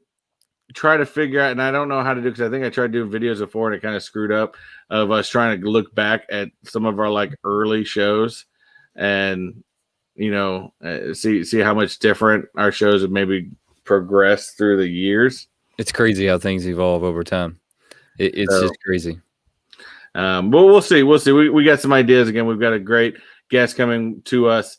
try to figure out, and I don't know how to do, because I think I tried doing videos before and it kind of screwed up, of us trying to look back at some of our like early shows and, see how much different our shows have maybe progress through the years.
It's crazy how things evolve over time. It's just crazy.
But we'll see. We got some ideas. Again, we've got a great guest coming to us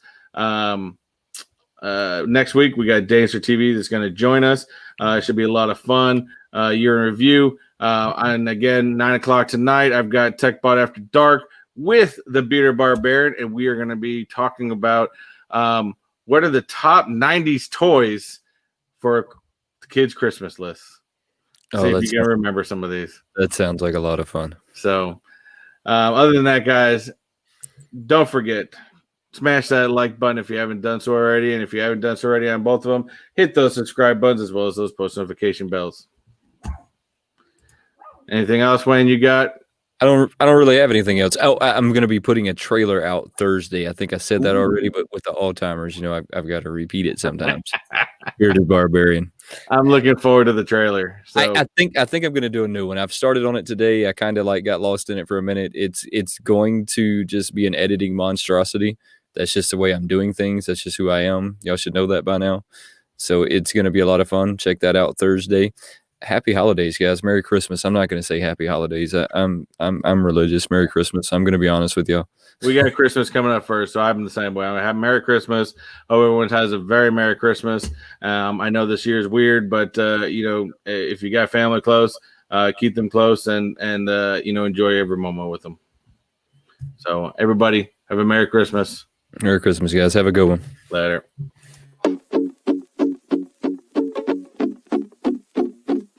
next week. We got Dancer TV that's going to join us. It should be a lot of fun. Year in review. And again, 9 o'clock tonight, I've got Techbot After Dark with the Bearded Barbarian, and we are going to be talking about what are the top 90s toys for the kids' Christmas list. See if you can remember some of these.
That sounds like a lot of fun.
So, other than that, guys, don't forget, Smash that like button if you haven't done so already. And if you haven't done so already on both of them, hit those subscribe buttons as well as those post notification bells. Anything else, Wayne, you got?
I don't really have anything else. Oh, I'm going to be putting a trailer out Thursday. I think I said that already, but with the all-timers, you know, I've got to repeat it sometimes. Bearded Barbarian.
I'm looking forward to the trailer. So
I think I'm going to do a new one. I've started on it today. I kind of like got lost in it for a minute. It's going to just be an editing monstrosity. That's just the way I'm doing things. That's just who I am. Y'all should know that by now. So it's going to be a lot of fun. Check that out Thursday. Happy holidays, guys. Merry Christmas. I'm not going to say happy holidays. I'm religious. Merry Christmas. I'm going to be honest with y'all.
We got Christmas coming up first, so I'm the same way. I have Merry Christmas. Hope everyone has a very Merry Christmas. I know this year is weird, but you know, if you got family close, keep them close and you know, enjoy every moment with them. So everybody have a Merry Christmas.
Merry Christmas, guys. Have a good one.
Later.